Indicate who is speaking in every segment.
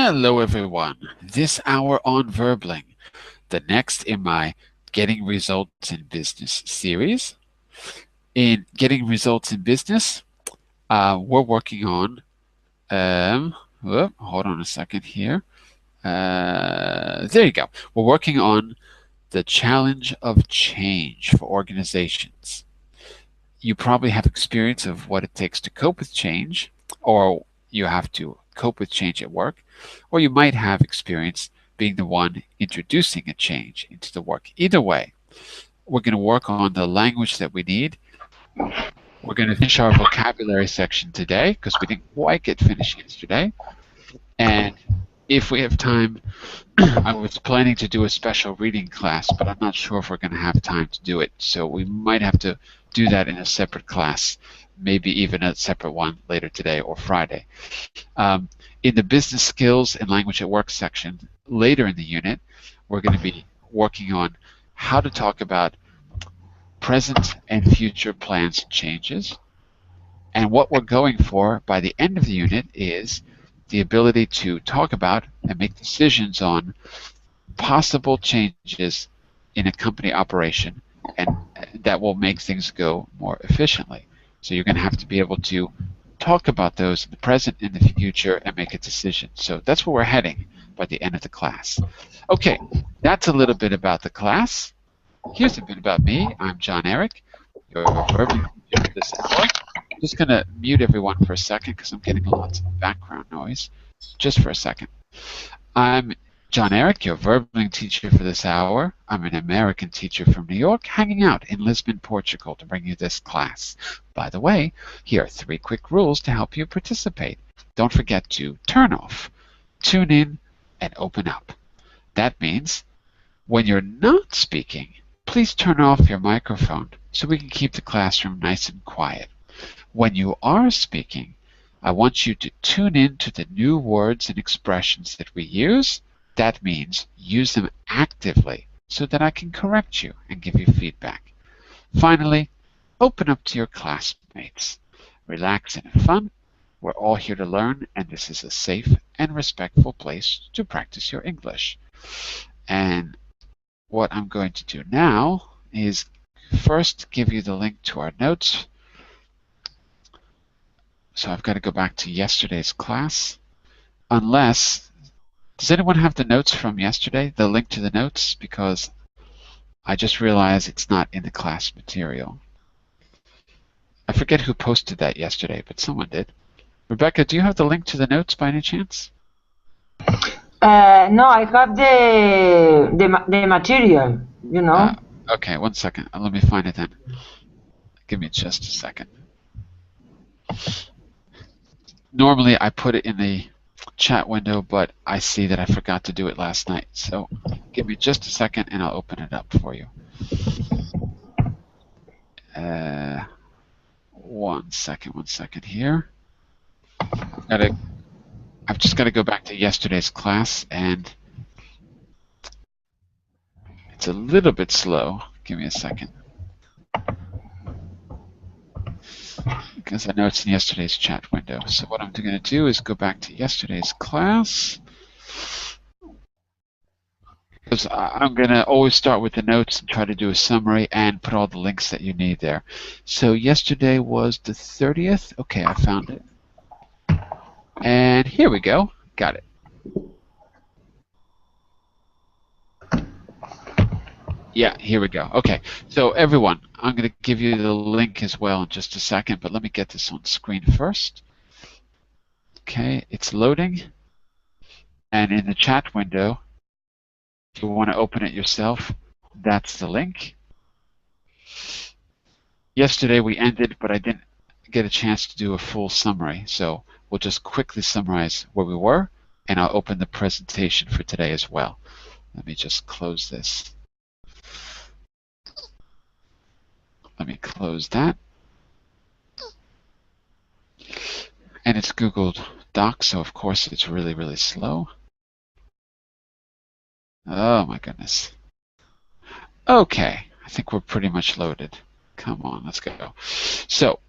Speaker 1: Hello, everyone. This hour on Verbling, the next in my Getting Results in Business series. In Getting Results in Business, we're working on, hold on a second here. There you go. We're working on the challenge of change for organizations. You probably have experience of what it takes to cope with change, or you have to cope with change at work, or you might have experience being the one introducing a change into the work. Either way, we're going to work on the language that we need. We're going to finish our vocabulary section today because we didn't quite get finished yesterday. And if we have time, I was planning to do a special reading class, but I'm not sure if we're going to have time to do it. So we might have to do that in a separate class, maybe even a separate one later today or Friday. In the business skills and language at work section, later in the unit, we're going to be working on how to talk about present and future plans and changes. And what we're going for by the end of the unit is the ability to talk about and make decisions on possible changes in a company operation, and that will make things go more efficiently. So you're going to have to be able to talk about those in the present and the future and make a decision. So that's where we're heading by the end of the class. Okay, that's a little bit about the class. Here's a bit about me. I'm John Eric, your verbal teacher for this hour. I'm just going to mute everyone for a second because I'm getting lots of background noise. Just for a second. I'm John Eric, your verbling teacher for this hour. I'm an American teacher from New York, hanging out in Lisbon, Portugal to bring you this class. By the way, here are 3 quick rules to help you participate. Don't forget to turn off, tune in, and open up. That means when you're not speaking, please turn off your microphone so we can keep the classroom nice and quiet. When you are speaking, I want you to tune in to the new words and expressions that we use. That means use them actively so that I can correct you and give you feedback. Finally, open up to your classmates. Relax and have fun. We're all here to learn, and this is a safe and respectful place to practice your English. And what I'm going to do now is first give you the link to our notes. So I've got to go back to yesterday's class. Unless, does anyone have the notes from yesterday, the link to the notes? Because I just realized it's not in the class material. I forget who posted that yesterday, but someone did. Rebecca, do you have the link to the notes by any chance?
Speaker 2: No, I have the material, you know.
Speaker 1: Okay, one second. Let me find it then. Give me just a second. Normally I put it in the chat window, but I see that I forgot to do it last night. So give me just a second and I'll open it up for you. One second here. I've just got to go back to yesterday's class, and it's a little bit slow. Give me a second. Because I know it's in yesterday's chat window. So what I'm going to do is go back to yesterday's class. Because I'm going to always start with the notes and try to do a summary and put all the links that you need there. So yesterday was the 30th. Okay, I found it. And here we go. Got it. Yeah, here we go. Okay, so everyone, I'm going to give you the link as well in just a second, but let me get this on screen first. Okay, it's loading. And in the chat window, if you want to open it yourself, that's the link. Yesterday we ended, but I didn't get a chance to do a full summary, so we'll just quickly summarize where we were, and I'll open the presentation for today as well. Let me just close this. Let me close that. And it's Google Docs, so of course it's really, really slow. Oh my goodness. Okay, I think we're pretty much loaded. Come on, let's go. So,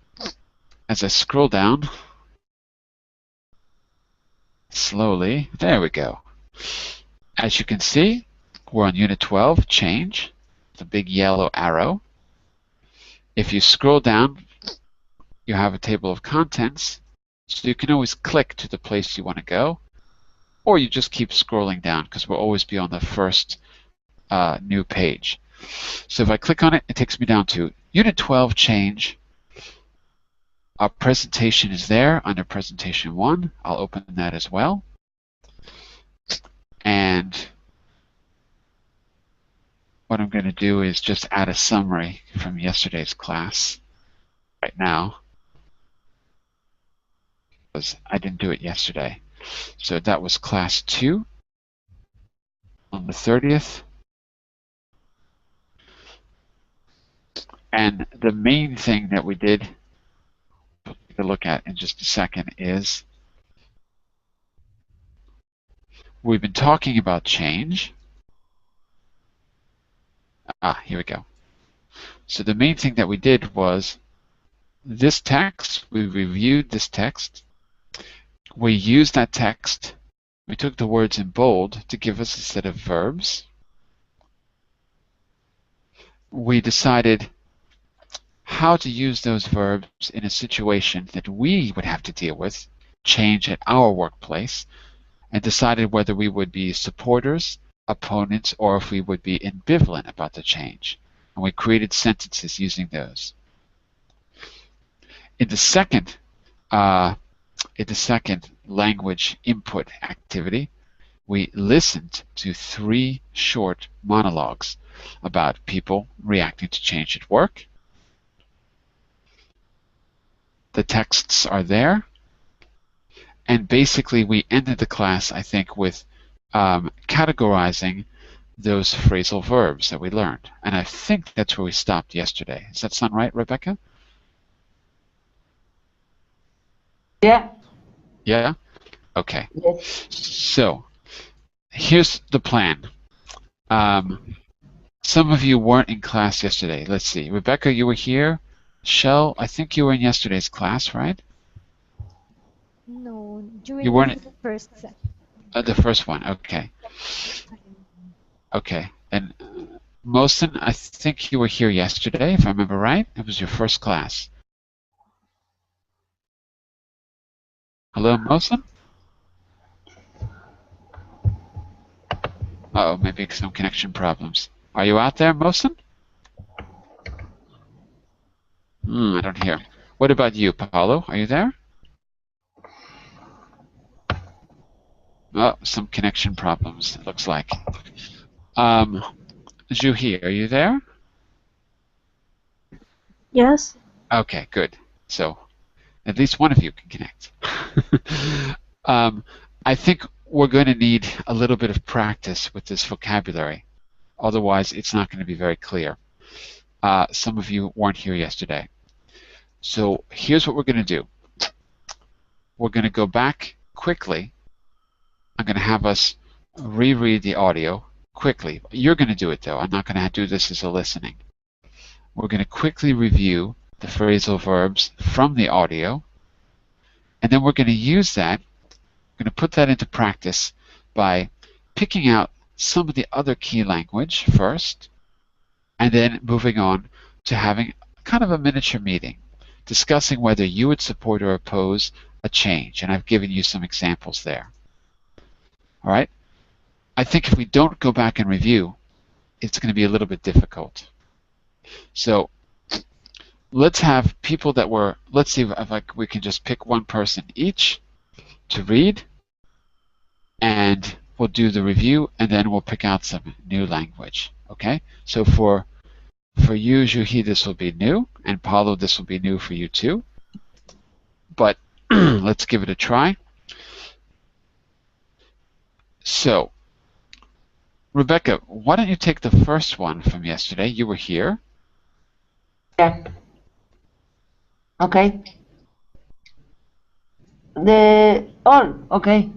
Speaker 1: as I scroll down, slowly. There we go. As you can see, we're on Unit 12, Change, the big yellow arrow. If you scroll down, you have a table of contents, so you can always click to the place you want to go, or you just keep scrolling down because we'll always be on the first new page. So if I click on it, it takes me down to Unit 12, Change. Our presentation is there under Presentation 1. I'll open that as well. And what I'm going to do is just add a summary from yesterday's class right now, because I didn't do it yesterday. So that was Class 2 on the 30th. And the main thing that we did, we'll take a look at in just a second, is we've been talking about change. Here we go. So the main thing that we did was this text, we reviewed this text. We used that text. We took the words in bold to give us a set of verbs. We decided how to use those verbs in a situation that we would have to deal with, change at our workplace, and decided whether we would be supporters, opponents, or if we would be ambivalent about the change. And we created sentences using those. In the second language input activity, we listened to 3 short monologues about people reacting to change at work. The texts are there. And basically, we ended the class, I think, with categorizing those phrasal verbs that we learned. And I think that's where we stopped yesterday. Does that sound right, Rebecca?
Speaker 2: Yeah.
Speaker 1: Yeah? Okay.
Speaker 2: Yes.
Speaker 1: So, here's the plan. Some of you weren't in class yesterday. Let's see. Rebecca, you were here. Shell, I think you were in yesterday's class, right?
Speaker 3: No, during
Speaker 1: You weren't
Speaker 3: the first set.
Speaker 1: the first one. Okay. Okay. And Mohsen, I think you were here yesterday, if I remember right. It was your first class. Hello, Mohsen? Uh-oh, maybe some connection problems. Are you out there, Mohsen? I don't hear. What about you, Paulo? Are you there? Oh, some connection problems, it looks like. Juhi, are you there?
Speaker 3: Yes.
Speaker 1: Okay, good. So at least one of you can connect. I think we're going to need a little bit of practice with this vocabulary. Otherwise, it's not going to be very clear. Some of you weren't here yesterday. So here's what we're going to do. We're going to go back quickly. I'm going to have us reread the audio quickly. You're going to do it, though. I'm not going to do this as a listening. We're going to quickly review the phrasal verbs from the audio, and then we're going to use that. We're going to put that into practice by picking out some of the other key language first, and then moving on to having kind of a miniature meeting, discussing whether you would support or oppose a change. And I've given you some examples there. All right? I think if we don't go back and review, it's going to be a little bit difficult. So let's have people that were, let's see if we can just pick one person each to read, and we'll do the review, and then we'll pick out some new language. Okay? So for you, Juhi, this will be new, and Paulo, this will be new for you too. But let's give it a try. So, Rebecca, why don't you take the first one from yesterday? You were here.
Speaker 2: Yeah. Okay. Okay.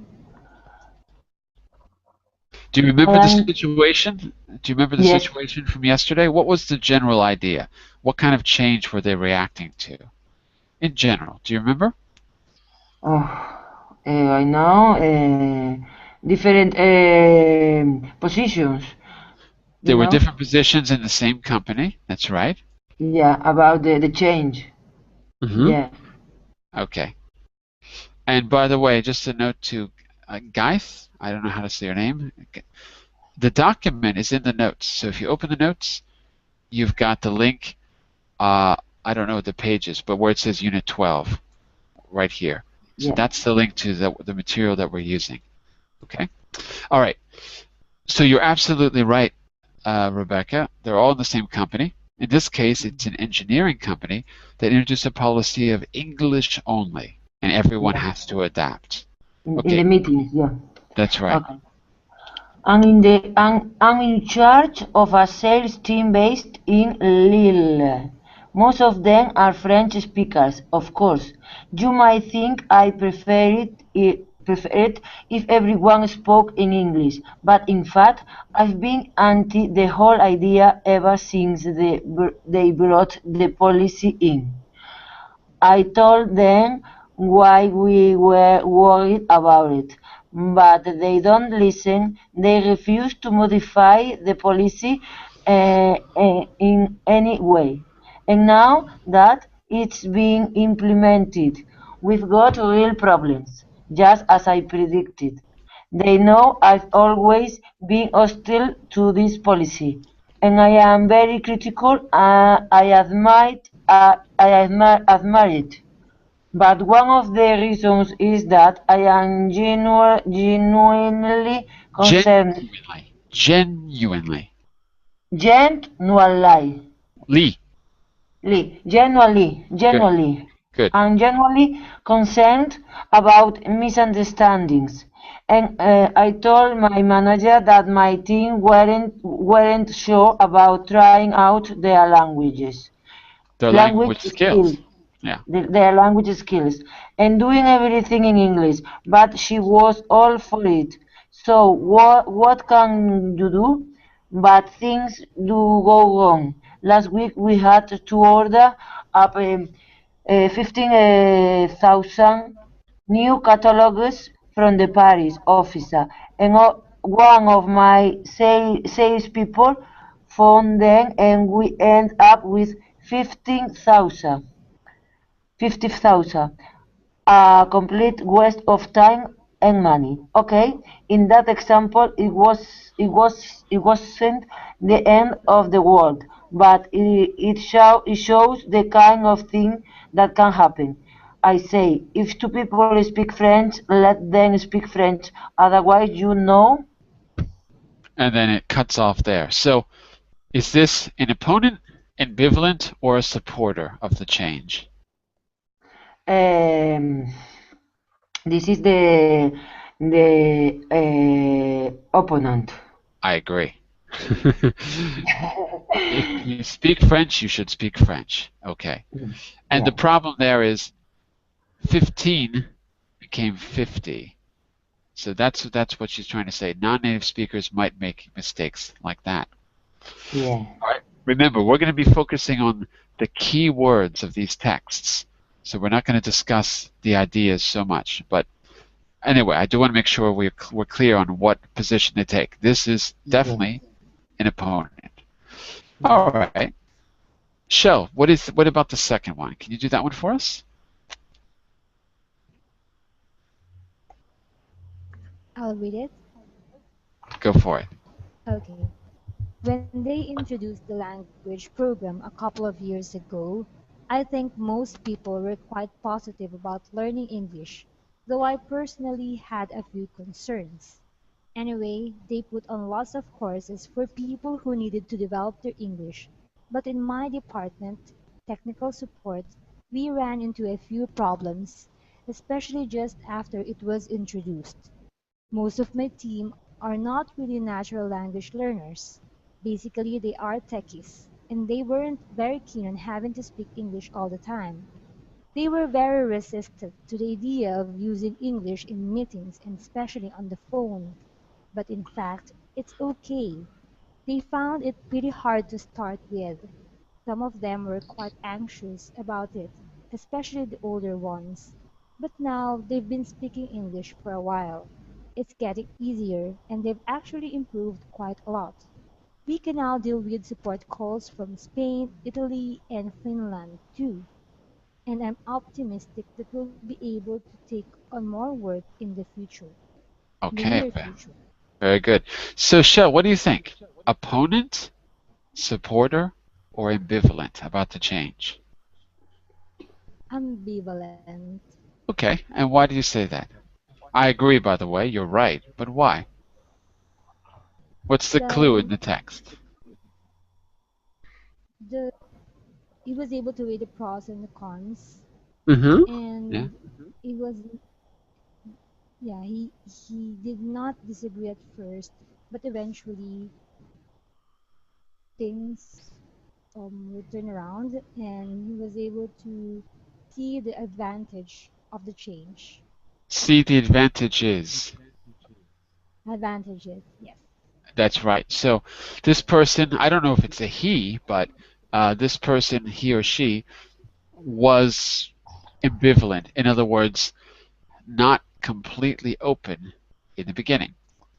Speaker 1: Do you remember the situation? Do you remember the
Speaker 2: Yes.
Speaker 1: situation from yesterday? What was the general idea? What kind of change were they reacting to? In general, do you remember?
Speaker 2: I know different positions, you
Speaker 1: There were
Speaker 2: know.
Speaker 1: different positions in the same company. That's right.
Speaker 2: Yeah, about the change.
Speaker 1: Hmm.
Speaker 2: Yeah,
Speaker 1: Okay. And by the way, just a note to Geith, I don't know how to say your name. The document is in the notes. So if you open the notes, you've got the link. I don't know what the page is, but where it says Unit 12, right here. So
Speaker 2: yeah,
Speaker 1: that's the link to the material that we're using. Okay. All right. So you're absolutely right, Rebecca. They're all in the same company. In this case, it's an engineering company that introduced a policy of English only, and everyone
Speaker 2: yeah.
Speaker 1: has to adapt.
Speaker 2: In the
Speaker 1: Okay,
Speaker 2: meetings, yeah.
Speaker 1: that's right.
Speaker 2: Okay. I'm in charge of a sales team based in Lille. Most of them are French speakers, of course. You might think I prefer it if everyone spoke in English, but in fact, I've been anti the whole idea ever since they brought the policy in. I told them why we were worried about it, but they don't listen. They refuse to modify the policy in any way. And now that it's being implemented, we've got real problems, just as I predicted. They know I've always been hostile to this policy, and I am very critical. I admire it. But one of the reasons is that I am genuinely concerned.
Speaker 1: Genuinely. Genuinely.
Speaker 2: Genuinely.
Speaker 1: Lee.
Speaker 2: Genuinely,
Speaker 1: Good.
Speaker 2: genuinely,
Speaker 1: Good.
Speaker 2: I'm genuinely concerned about misunderstandings. And I told my manager that my team weren't sure about trying out their
Speaker 1: Their
Speaker 2: language
Speaker 1: language
Speaker 2: skills,
Speaker 1: skills. Yeah.
Speaker 2: their language skills, and doing everything in English. But she was all for it. So what can you do? But things do go wrong. Last week we had to order up 15,000 new catalogs from the Paris office, and one of my salespeople found them, and we end up with 50,000, a complete waste of time and money. Okay, in that example, it wasn't the end of the world, but it shows the kind of thing that can happen. I say, if two people speak French, let them speak French. Otherwise,
Speaker 1: And then it cuts off there. So is this an opponent, ambivalent, or a supporter of the change?
Speaker 2: um, this is the opponent.
Speaker 1: I agree. If you speak French, you should speak French. Okay. And the
Speaker 2: Yeah.
Speaker 1: problem there is 15 became 50. So that's what she's trying to say. Non-native speakers might make mistakes like that.
Speaker 2: Yeah.
Speaker 1: All right. Remember, we're going to be focusing on the key words of these texts. So we're not going to discuss the ideas so much. But anyway, I do want to make sure we're clear on what position they take. This is
Speaker 2: Yeah.
Speaker 1: definitely an opponent.
Speaker 2: Yeah.
Speaker 1: All right. Shell, what about the second one? Can you do that one for us?
Speaker 3: I'll read it.
Speaker 1: Go for it.
Speaker 3: Okay. When they introduced the language program a couple of years ago, I think most people were quite positive about learning English, though I personally had a few concerns. Anyway, they put on lots of courses for people who needed to develop their English, but in my department, technical support, we ran into a few problems, especially just after it was introduced. Most of my team are not really natural language learners. Basically, they are techies, and they weren't very keen on having to speak English all the time. They were very resistant to the idea of using English in meetings and especially on the phone. But in fact, it's okay. They found it pretty hard to start with. Some of them were quite anxious about it, especially the older ones. But now they've been speaking English for a while. It's getting easier, and they've actually improved quite a lot. We can now deal with support calls from Spain, Italy, and Finland too. And I'm optimistic that we'll be able to take on more work in the future, in the
Speaker 1: Okay,
Speaker 3: near future.
Speaker 1: very good. So, Shell, what do you think? Opponent, supporter, or ambivalent about the change?
Speaker 3: Ambivalent.
Speaker 1: Okay, and why do you say that? I agree, by the way, you're right, but why? What's the clue in
Speaker 3: The
Speaker 1: the text?
Speaker 3: the he was able to weigh the pros and the cons,
Speaker 1: Mm-hmm. Yeah.
Speaker 3: and he was yeah he did not disagree at first, but eventually things would turn around, and he was able to see the advantage of the change.
Speaker 1: See, the advantage is
Speaker 3: Advantages, yes.
Speaker 1: that's right. So this person, I don't know if it's a he, but this person, he or she, was ambivalent. In other words, not completely open in the beginning.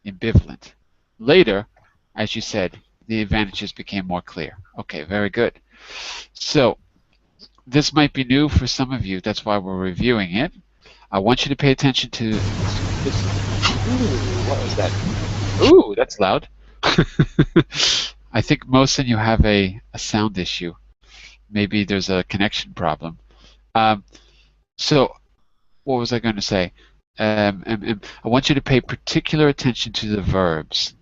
Speaker 1: Ambivalent. Later, as you said, the advantages became more clear. Okay, very good. So this might be new for some of you. That's why we're reviewing it. I want you to pay attention to this. Ooh, what was that? Ooh, that's loud. I think most of you have a sound issue. Maybe there's a connection problem. Um, so, what was I going to say? I want you to pay particular attention to the verbs.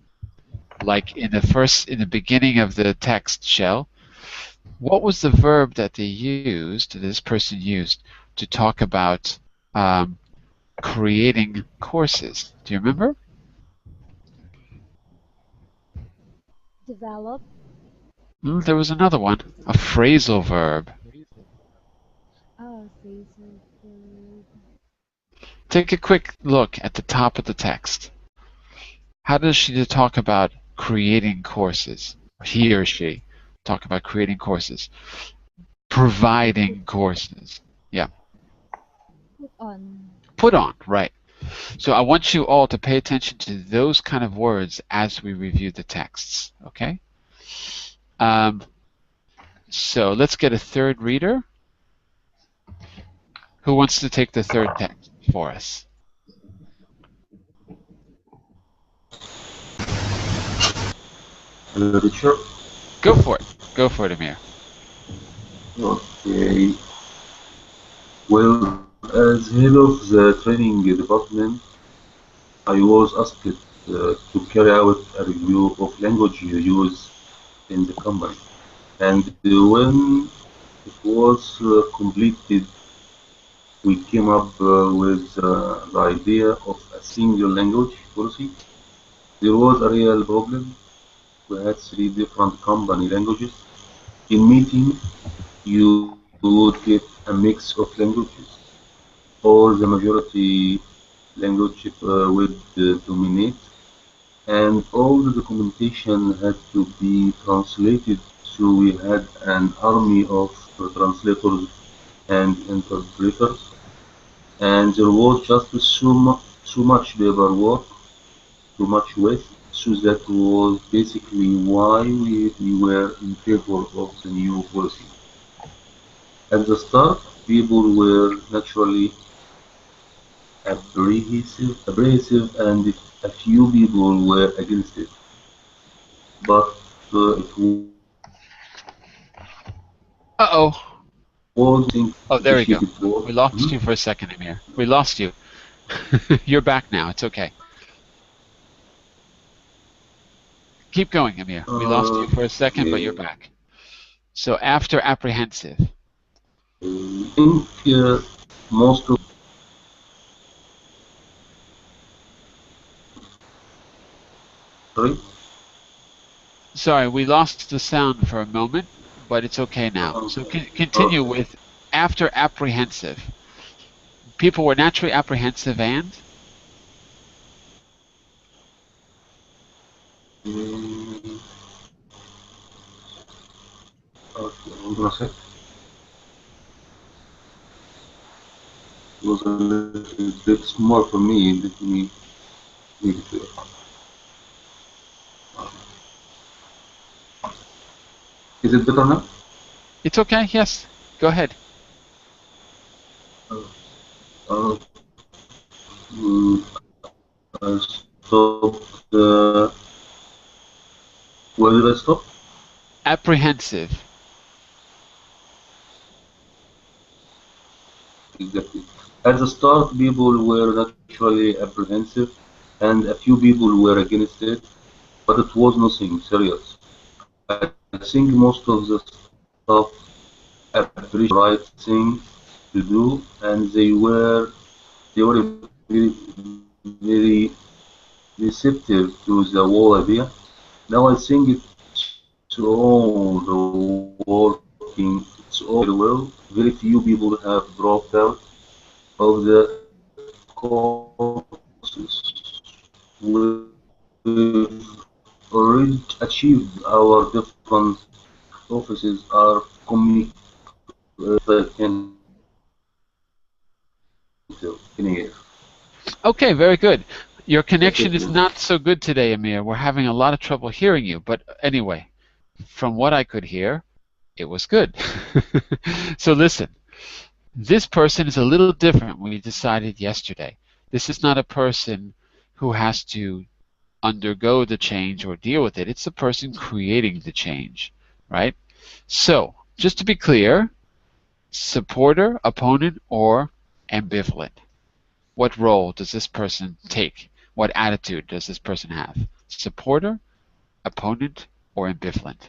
Speaker 1: Like in the beginning of the text, Shell, what was the verb that this person used, to talk about um, creating courses? Do you remember?
Speaker 3: Develop.
Speaker 1: There was another one, a phrasal verb.
Speaker 3: Oh, phrasal verb.
Speaker 1: Take a quick look at the top of the text. How does she talk about creating courses? He or she talk about creating courses,
Speaker 3: Put,
Speaker 1: providing courses. Yeah,
Speaker 3: put on.
Speaker 1: put on, right. So I want you all to pay attention to those kind of words as we review the texts, okay? Um, so let's get a third reader. Who wants to take the third text for us?
Speaker 4: Hello, teacher.
Speaker 1: Go for it. Go for it, Amir.
Speaker 4: Okay. Well, as head of the training department, I was asked to carry out a review of language use in the company. And when it was completed, we came up with the idea of a single language policy. There was a real problem. We had three different company languages. In meeting, you would get a mix of languages, or the majority language would dominate, and all the documentation had to be translated. So we had an army of translators and interpreters, and there was just so much paperwork, too much waste. So that was basically why we were in favor of the new policy. At the start, people were naturally abrasive, and a few people were against it. But it
Speaker 1: Uh-oh.
Speaker 4: was, I think,
Speaker 1: Oh, there we go.
Speaker 4: appreciated for.
Speaker 1: We lost you for a second, Amir. We lost you. You're back now. It's okay. Keep going, Amir. We lost you for a second, but you're
Speaker 4: Okay.
Speaker 1: back. So after apprehensive.
Speaker 4: I think most of. Sorry.
Speaker 1: Sorry, we lost the sound for a moment, but it's okay now. So continue
Speaker 4: Okay.
Speaker 1: with after apprehensive. People were naturally apprehensive and?
Speaker 4: Mm, okay. Hold on a sec. It was a it's more for me. Let me make it clear. Is it better now?
Speaker 1: It's okay. Yes. Go ahead.
Speaker 4: Uh, mm, I stopped. Where did I stop?
Speaker 1: Apprehensive.
Speaker 4: Exactly. At the start, people were naturally apprehensive, and a few people were against it, but it was nothing serious. I think most of the staff appreciated the right thing to do, and they were very receptive to the whole idea. Now I think it's all very well. Very few people have dropped out of the courses. We've already achieved our different offices are I can tell in a year.
Speaker 1: Okay, very good. Your
Speaker 4: That's
Speaker 1: connection
Speaker 4: it.
Speaker 1: is not so good today, Amir. We're having a lot of trouble hearing you. But anyway, from what I could hear, it was good. So listen, this person is a little different. We decided yesterday. This is not a person who has to undergo the change or deal with it. It's the person creating the change, right? So, just to be clear, supporter, opponent, or ambivalent. What role does this person take? What attitude does this person have? Supporter, opponent, or ambivalent?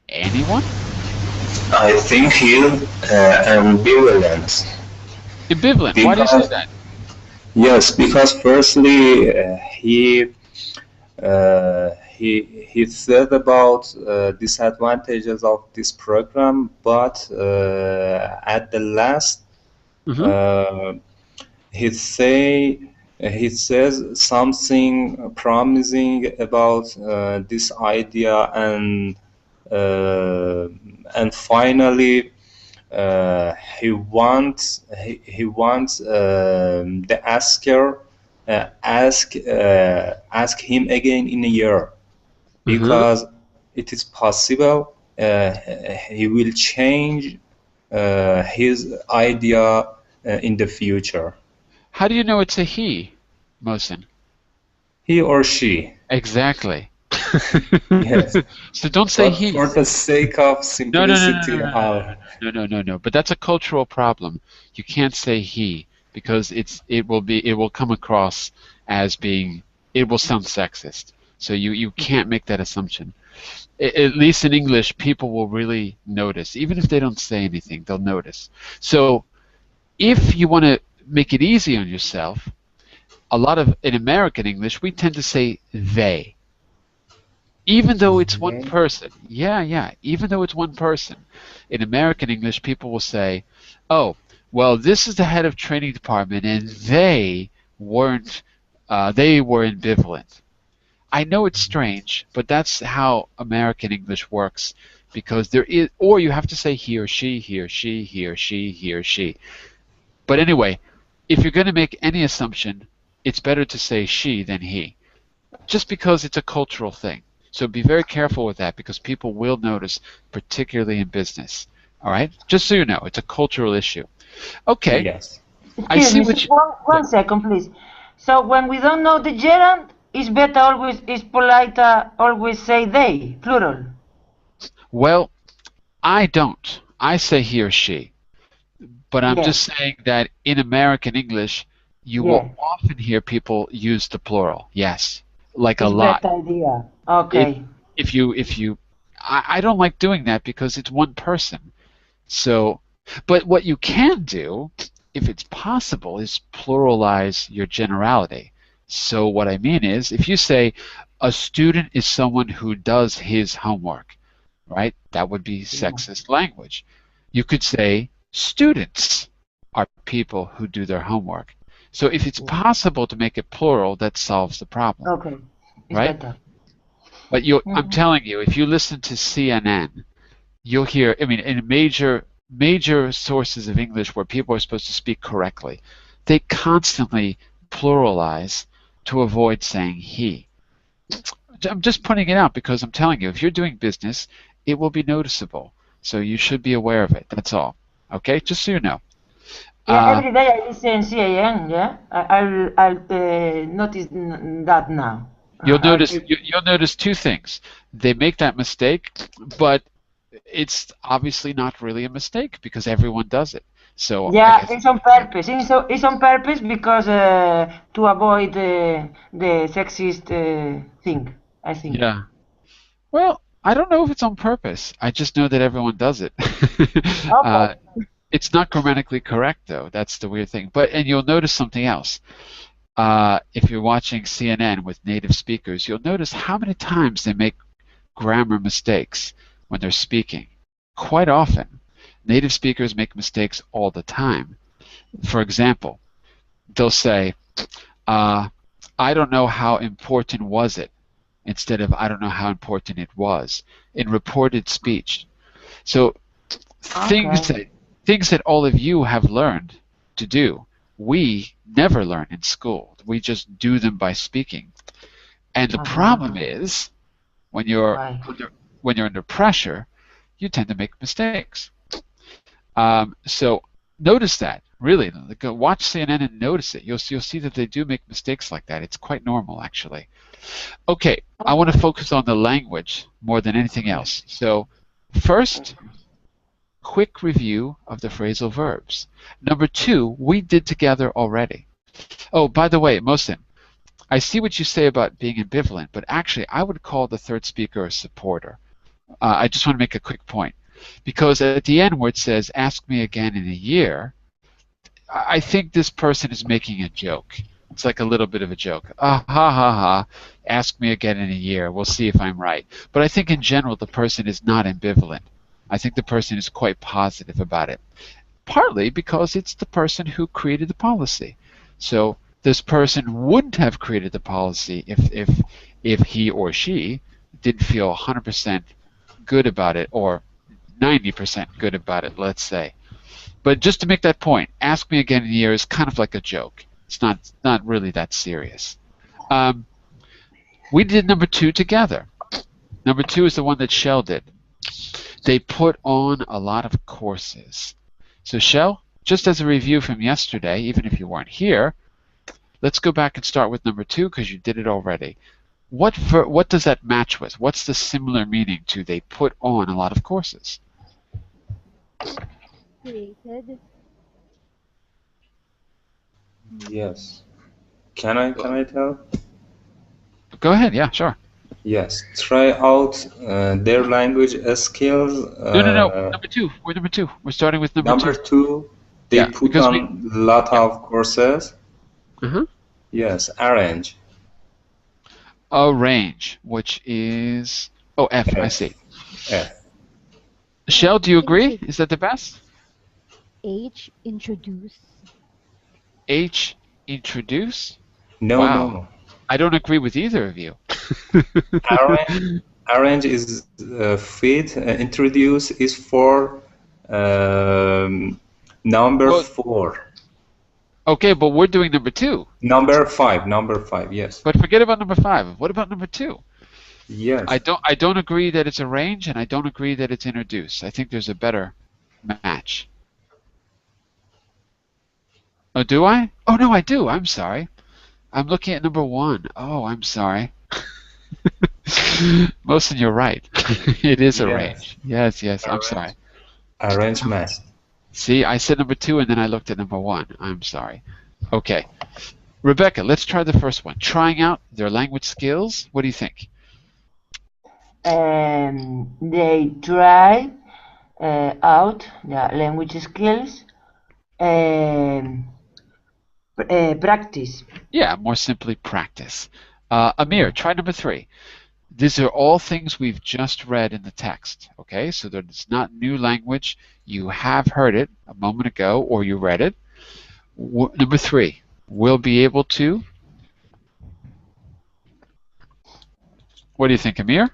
Speaker 1: Anyone?
Speaker 5: I think he ambivalent
Speaker 1: Ambivalent. Why do you say
Speaker 5: because
Speaker 1: that?
Speaker 5: yes, because firstly he said about disadvantages of this program, but at the last
Speaker 1: Mm-hmm.
Speaker 5: uh, he say he says something promising about this idea, uh, and finally he wants the asker ask him again in a year,
Speaker 1: Uh-huh.
Speaker 5: because it is possible he will change his idea in the future.
Speaker 1: How do you know it's a he, Mohsen?
Speaker 5: He or she.
Speaker 1: Exactly.
Speaker 5: Yes.
Speaker 1: So don't say
Speaker 5: But for
Speaker 1: he's.
Speaker 5: the sake of
Speaker 1: No, no, no, no,
Speaker 5: simplicity,
Speaker 1: no, no, no, no, no, no. But that's a cultural problem. You can't say he because it will come across as being, it will sound sexist. So you can't make that assumption. At least in English, people will really notice, even if they don't say anything, they'll notice. So if you want to make it easy on yourself, in American English, we tend to say they. Even though it's one
Speaker 5: they,
Speaker 1: person. Yeah. Even though it's one person. In American English, people will say, oh, well, this is the head of training department, and they were ambivalent. I know it's strange, but that's how American English works, because or you have to say he or she, he or she, he or she, he or she. But anyway, if you're going to make any assumption, it's better to say she than he, just because it's a cultural thing. So be very careful with that, because people will notice, particularly in business. All right? Just so you know, it's a cultural issue. Okay,
Speaker 5: yes.
Speaker 1: I
Speaker 2: Excuse
Speaker 1: see
Speaker 2: me,
Speaker 1: what you... Yeah.
Speaker 2: one second, please. So when we don't know the gerund, it's polite always say they, plural.
Speaker 1: Well, I don't. I say he or she. But I'm
Speaker 2: Yeah,
Speaker 1: just saying that in American English, you will
Speaker 2: yeah.
Speaker 1: often hear people use the plural. Yes, like a
Speaker 2: It's
Speaker 1: lot.
Speaker 2: better idea.
Speaker 1: If
Speaker 2: Okay.
Speaker 1: I don't like doing that because it's one person. So, but what you can do, if it's possible, is pluralize your generality. So what I mean is, if you say a student is someone who does his homework, right? That would be
Speaker 2: Yeah.
Speaker 1: sexist language. You could say students are people who do their homework. So if it's
Speaker 2: Yeah.
Speaker 1: possible to make it plural, that solves the problem,
Speaker 2: Okay. It's
Speaker 1: right?
Speaker 2: better.
Speaker 1: But I'm telling you, if you listen to CNN, you'll hear, I mean, in major sources of English where people are supposed to speak correctly, they constantly pluralize to avoid saying he. I'm just pointing it out because I'm telling you, if you're doing business, it will be noticeable. So you should be aware of it. That's all. Okay? Just so you know.
Speaker 2: Yeah, every day I listen CAN, yeah? I'll notice that now.
Speaker 1: You'll notice two things. They make that mistake, but it's obviously not really a mistake because everyone does it. So
Speaker 2: yeah, it's on purpose. It's on purpose because to avoid the sexist thing, I think.
Speaker 1: Yeah. Well, I don't know if it's on purpose. I just know that everyone does it.
Speaker 2: Okay.
Speaker 1: It's not grammatically correct, though. That's the weird thing. And you'll notice something else. If you're watching CNN with native speakers, you'll notice how many times they make grammar mistakes when they're speaking. Quite often. Native speakers make mistakes all the time. For example, they'll say, I don't know how important was it, instead of I don't know how important it was, in reported speech. So things that all of you have learned to do, we never learn in school. We just do them by speaking. And the problem is, when you're under pressure, you tend to make mistakes. So notice that. Really, go watch CNN and notice it. You'll see that they do make mistakes like that. It's quite normal, actually. Okay, I want to focus on the language more than anything else. So first, quick review of the phrasal verbs. Number 2, we did together already. Oh, by the way, Mohsin, I see what you say about being ambivalent, but actually I would call the third speaker a supporter. I just want to make a quick point. Because at the end where it says, ask me again in a year, I think this person is making a joke. It's like a little bit of a joke. Ha ha ha, ask me again in a year. We'll see if I'm right. But I think in general the person is not ambivalent. I think the person is quite positive about it. Partly because it's the person who created the policy. So this person wouldn't have created the policy if he or she didn't feel 100% good about it, or 90% good about it, let's say. But just to make that point, ask me again in a year is kind of like a joke. It's not really that serious. We did number 2 together. Number 2 is the one that Shell did. They put on a lot of courses. So Shell, just as a review from yesterday, even if you weren't here, let's go back and start with number 2 because you did it already. What does that match with? What's the similar meaning to they put on a lot of courses?
Speaker 3: Created.
Speaker 5: Yes. Can I tell?
Speaker 1: Go ahead. Yeah, sure.
Speaker 5: Yes. Try out their language skills.
Speaker 1: No. Number 2. We're number 2. We're starting with number
Speaker 5: 2. They put on a lot of courses. Yes. Arrange.
Speaker 1: Arrange, which is F. I see.
Speaker 5: F.
Speaker 1: Shell, do you agree? Is that the best?
Speaker 3: H, introduce.
Speaker 1: H, introduce?
Speaker 5: No,
Speaker 1: wow.
Speaker 5: no.
Speaker 1: I don't agree with either of you.
Speaker 5: Arrange is fit. Introduce is for number 4.
Speaker 1: Okay, but we're doing number 2.
Speaker 5: Number 5, yes.
Speaker 1: But forget about number 5. What about number 2?
Speaker 5: Yes.
Speaker 1: I don't agree that it's arrange, and I don't agree that it's introduce. I think there's a better match. Oh, do I? Oh, no, I do. I'm sorry. I'm looking at number 1. Oh, I'm sorry. Mohsin, you're right. It is arrange. Yes, I'm sorry.
Speaker 5: Arrangement.
Speaker 1: See, I said number 2, and then I looked at number 1. I'm sorry. Okay. Rebecca, let's try the first one. Trying out their language skills. What do you think?
Speaker 2: They try out their language skills. Practice.
Speaker 1: Yeah, more simply practice. Amir, try number 3. These are all things we've just read in the text, okay? So it's not new language. You have heard it a moment ago, or you read it. Number 3, we'll be able to What do you think, Amir?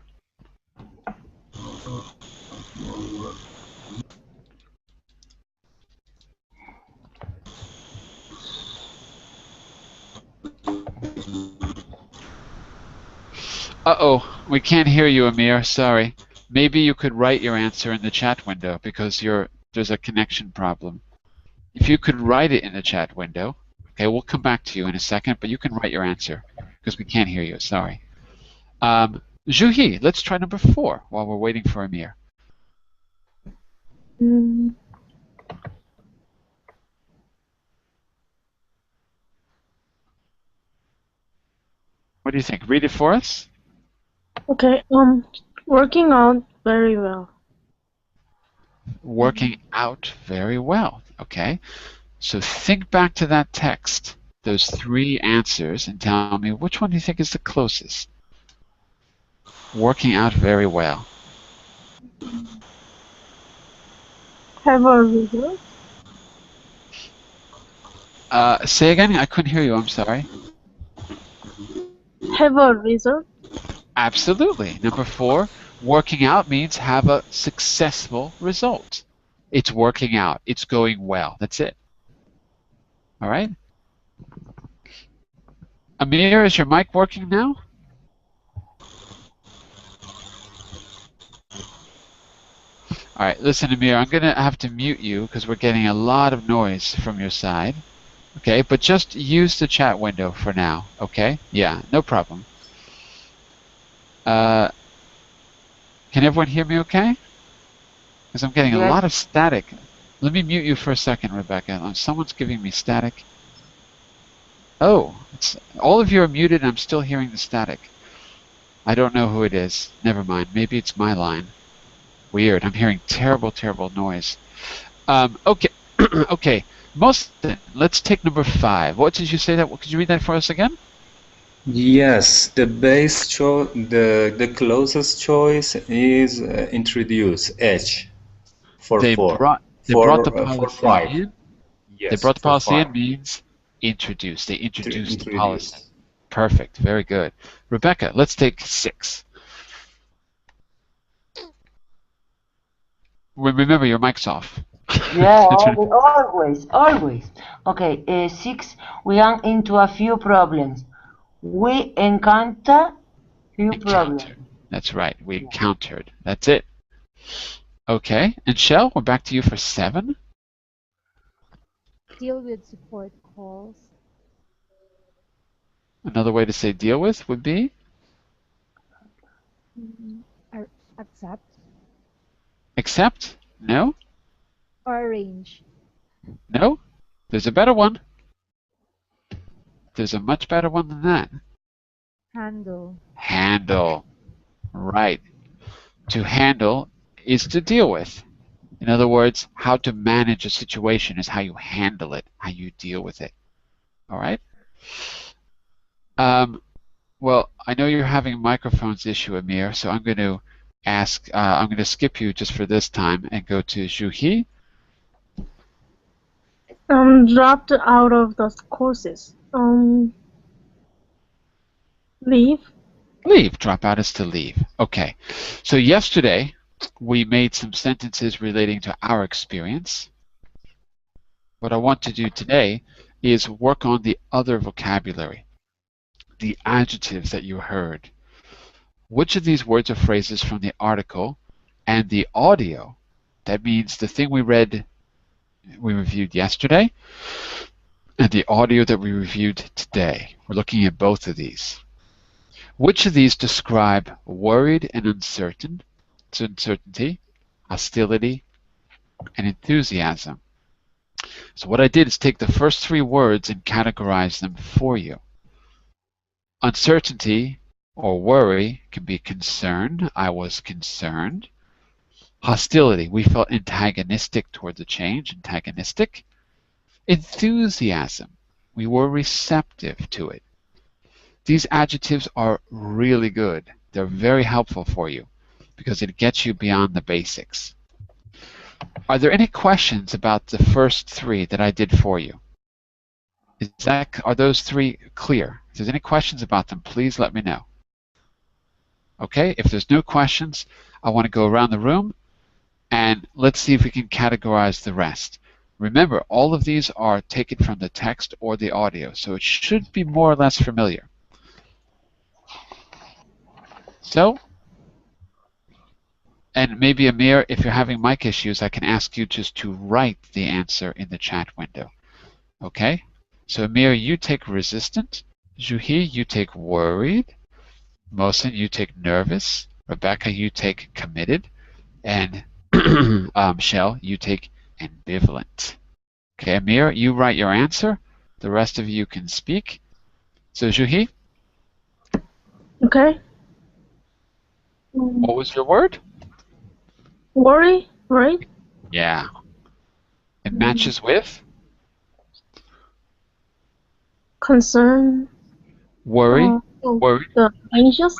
Speaker 1: Uh-oh, we can't hear you, Amir. Sorry. Maybe you could write your answer in the chat window because there's a connection problem. If you could write it in the chat window, okay, we'll come back to you in a second, but you can write your answer because we can't hear you. Sorry. Juhi, let's try number 4 while we're waiting for Amir. What do you think? Read it for us.
Speaker 6: Okay. Working out very well.
Speaker 1: Working out very well. Okay. So think back to that text, those 3 answers, and tell me which one do you think is the closest? Working out very well.
Speaker 6: Have a result.
Speaker 1: Say again? I couldn't hear you. I'm sorry.
Speaker 6: Have a result.
Speaker 1: Absolutely. Number 4, working out means have a successful result. It's working out. It's going well. That's it. All right? Amir, is your mic working now? All right, listen, Amir, I'm going to have to mute you because we're getting a lot of noise from your side. Okay, but just use the chat window for now, okay? Yeah, no problem. Can everyone hear me okay? Because I'm getting a lot of static. Let me mute you for a second, Rebecca. Someone's giving me static. Oh, all of you are muted and I'm still hearing the static. I don't know who it is. Never mind. Maybe it's my line. Weird. I'm hearing terrible, terrible noise. Okay. Okay. Let's take number 5. What did you say that? Could you read that for us again?
Speaker 5: Yes, the the closest choice is introduce H for
Speaker 1: they
Speaker 5: 4.
Speaker 1: They brought the policy
Speaker 5: for 5.
Speaker 1: in.
Speaker 5: Yes,
Speaker 1: they brought the policy
Speaker 5: 5.
Speaker 1: in means introduce. They introduced the policy. Perfect. Very good. Rebecca, let's take 6. Remember, your mic's off.
Speaker 2: Yeah, always. Okay, 6, we run into a few problems. We encounter few problems.
Speaker 1: That's right. We encountered. That's it. Okay. And Shell, we're back to you for 7.
Speaker 3: Deal with support calls.
Speaker 1: Another way to say deal with would be?
Speaker 3: Accept.
Speaker 1: Accept? No?
Speaker 3: Or arrange.
Speaker 1: No? There's a better one. There's a much better one than that.
Speaker 3: Handle.
Speaker 1: Handle. Right. To handle is to deal with. In other words, how to manage a situation is how you handle it, how you deal with it. All right? Well, I know you're having a microphones issue, Amir, so I'm going to I'm going to skip you just for this time and go to Juhi.
Speaker 6: Dropped out of the courses. Leave.
Speaker 1: Leave. Drop out is to leave. Okay. So yesterday, we made some sentences relating to our experience. What I want to do today is work on the other vocabulary, the adjectives that you heard. Which of these words or phrases from the article and the audio, that means the thing we reviewed yesterday, and the audio that we reviewed today. We're looking at both of these. Which of these describe worried and uncertainty, hostility, and enthusiasm? So what I did is take the first 3 words and categorize them for you. Uncertainty or worry can be concern. I was concerned. Hostility, we felt antagonistic toward the change, antagonistic. Enthusiasm, we were receptive to it. These adjectives are really good. They're very helpful for you because it gets you beyond the basics. Are there any questions about the first 3 that I did for you? Are those 3 clear? If there's any questions about them, please let me know. Okay, if there's no questions, I want to go around the room and let's see if we can categorize the rest. Remember, all of these are taken from the text or the audio, so it should be more or less familiar. So, and maybe Amir, if you're having mic issues, I can ask you just to write the answer in the chat window. Okay? So Amir, you take resistant. Juhi, you take worried. Mohsen, you take nervous. Rebecca, you take committed. And Shell, you take ambivalent. Okay, Amir, you write your answer. The rest of you can speak. So Juhi?
Speaker 6: Okay.
Speaker 1: What was your word?
Speaker 6: Worry, right?
Speaker 1: Yeah. It matches with?
Speaker 6: Concern.
Speaker 1: Worry. Worry.
Speaker 6: Anxious.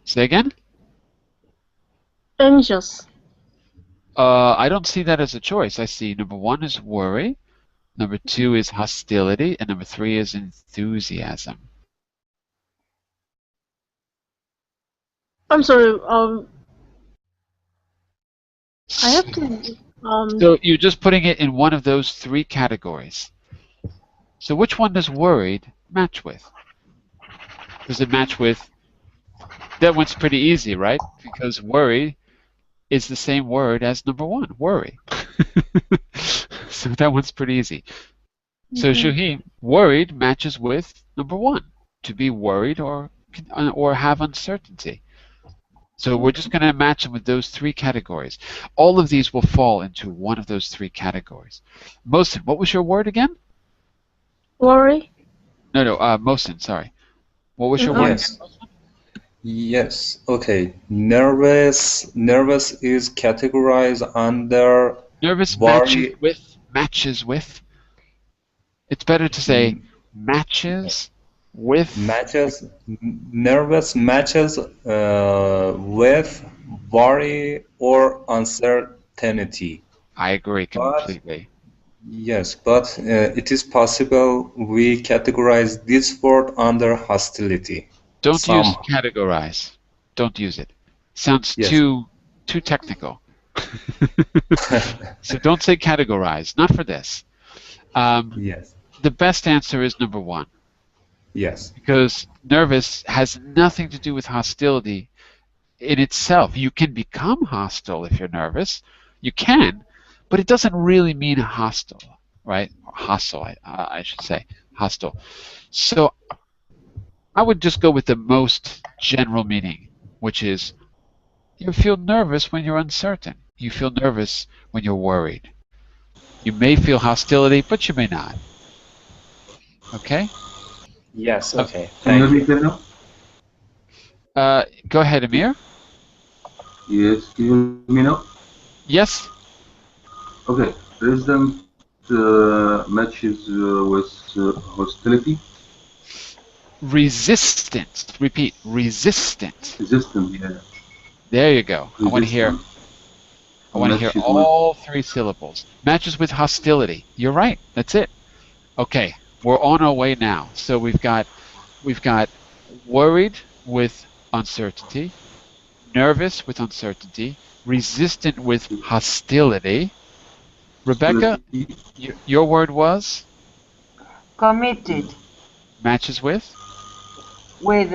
Speaker 1: Say again?
Speaker 6: Anxious.
Speaker 1: I don't see that as a choice. I see number 1 is worry, number 2 is hostility, and number 3 is enthusiasm.
Speaker 6: I'm sorry. I have to.
Speaker 1: So you're just putting it in one of those 3 categories. So which one does worried match with? Does it match with? That one's pretty easy, right? Because worry is the same word as number 1, worry. So that one's pretty easy. So Shuhi, worried matches with number 1, to be worried or have uncertainty. So we're just going to match them with those 3 categories. All of these will fall into one of those 3 categories. Mohsen, what was your word again?
Speaker 6: Worry.
Speaker 1: No, Mohsen, sorry. What was your word again?
Speaker 5: Yes. Okay. Nervous is categorized under
Speaker 1: nervous
Speaker 5: worry.
Speaker 1: matches with. It's better to say matches with.
Speaker 5: Nervous matches with worry or uncertainty.
Speaker 1: I agree completely.
Speaker 5: But it is possible we categorize this word under hostility.
Speaker 1: Don't use categorize. Don't use it. Sounds too technical. So don't say categorize. Not for this. The best answer is number 1.
Speaker 5: Yes.
Speaker 1: Because nervous has nothing to do with hostility in itself. You can become hostile if you're nervous. You can, but it doesn't really mean hostile, right? Hostile, I should say. Hostile. So I would just go with the most general meaning, which is you feel nervous when you're uncertain. You feel nervous when you're worried. You may feel hostility, but you may not. Okay?
Speaker 5: Yes, okay.
Speaker 4: Can you hear me now?
Speaker 1: Go ahead, Amir.
Speaker 4: Yes, can you hear me now?
Speaker 1: Yes.
Speaker 4: Okay. Resistant matches with hostility.
Speaker 1: Resistant. Repeat. Resistant.
Speaker 4: Resistant, yeah.
Speaker 1: There you go.
Speaker 4: Resistant.
Speaker 1: I want to hear all 3 syllables. Matches with hostility. You're right. That's it. Okay. We're on our way now. So we've got worried with uncertainty, nervous with uncertainty, resistant with hostility. Rebecca, your word was?
Speaker 2: Committed.
Speaker 1: Matches with?
Speaker 2: With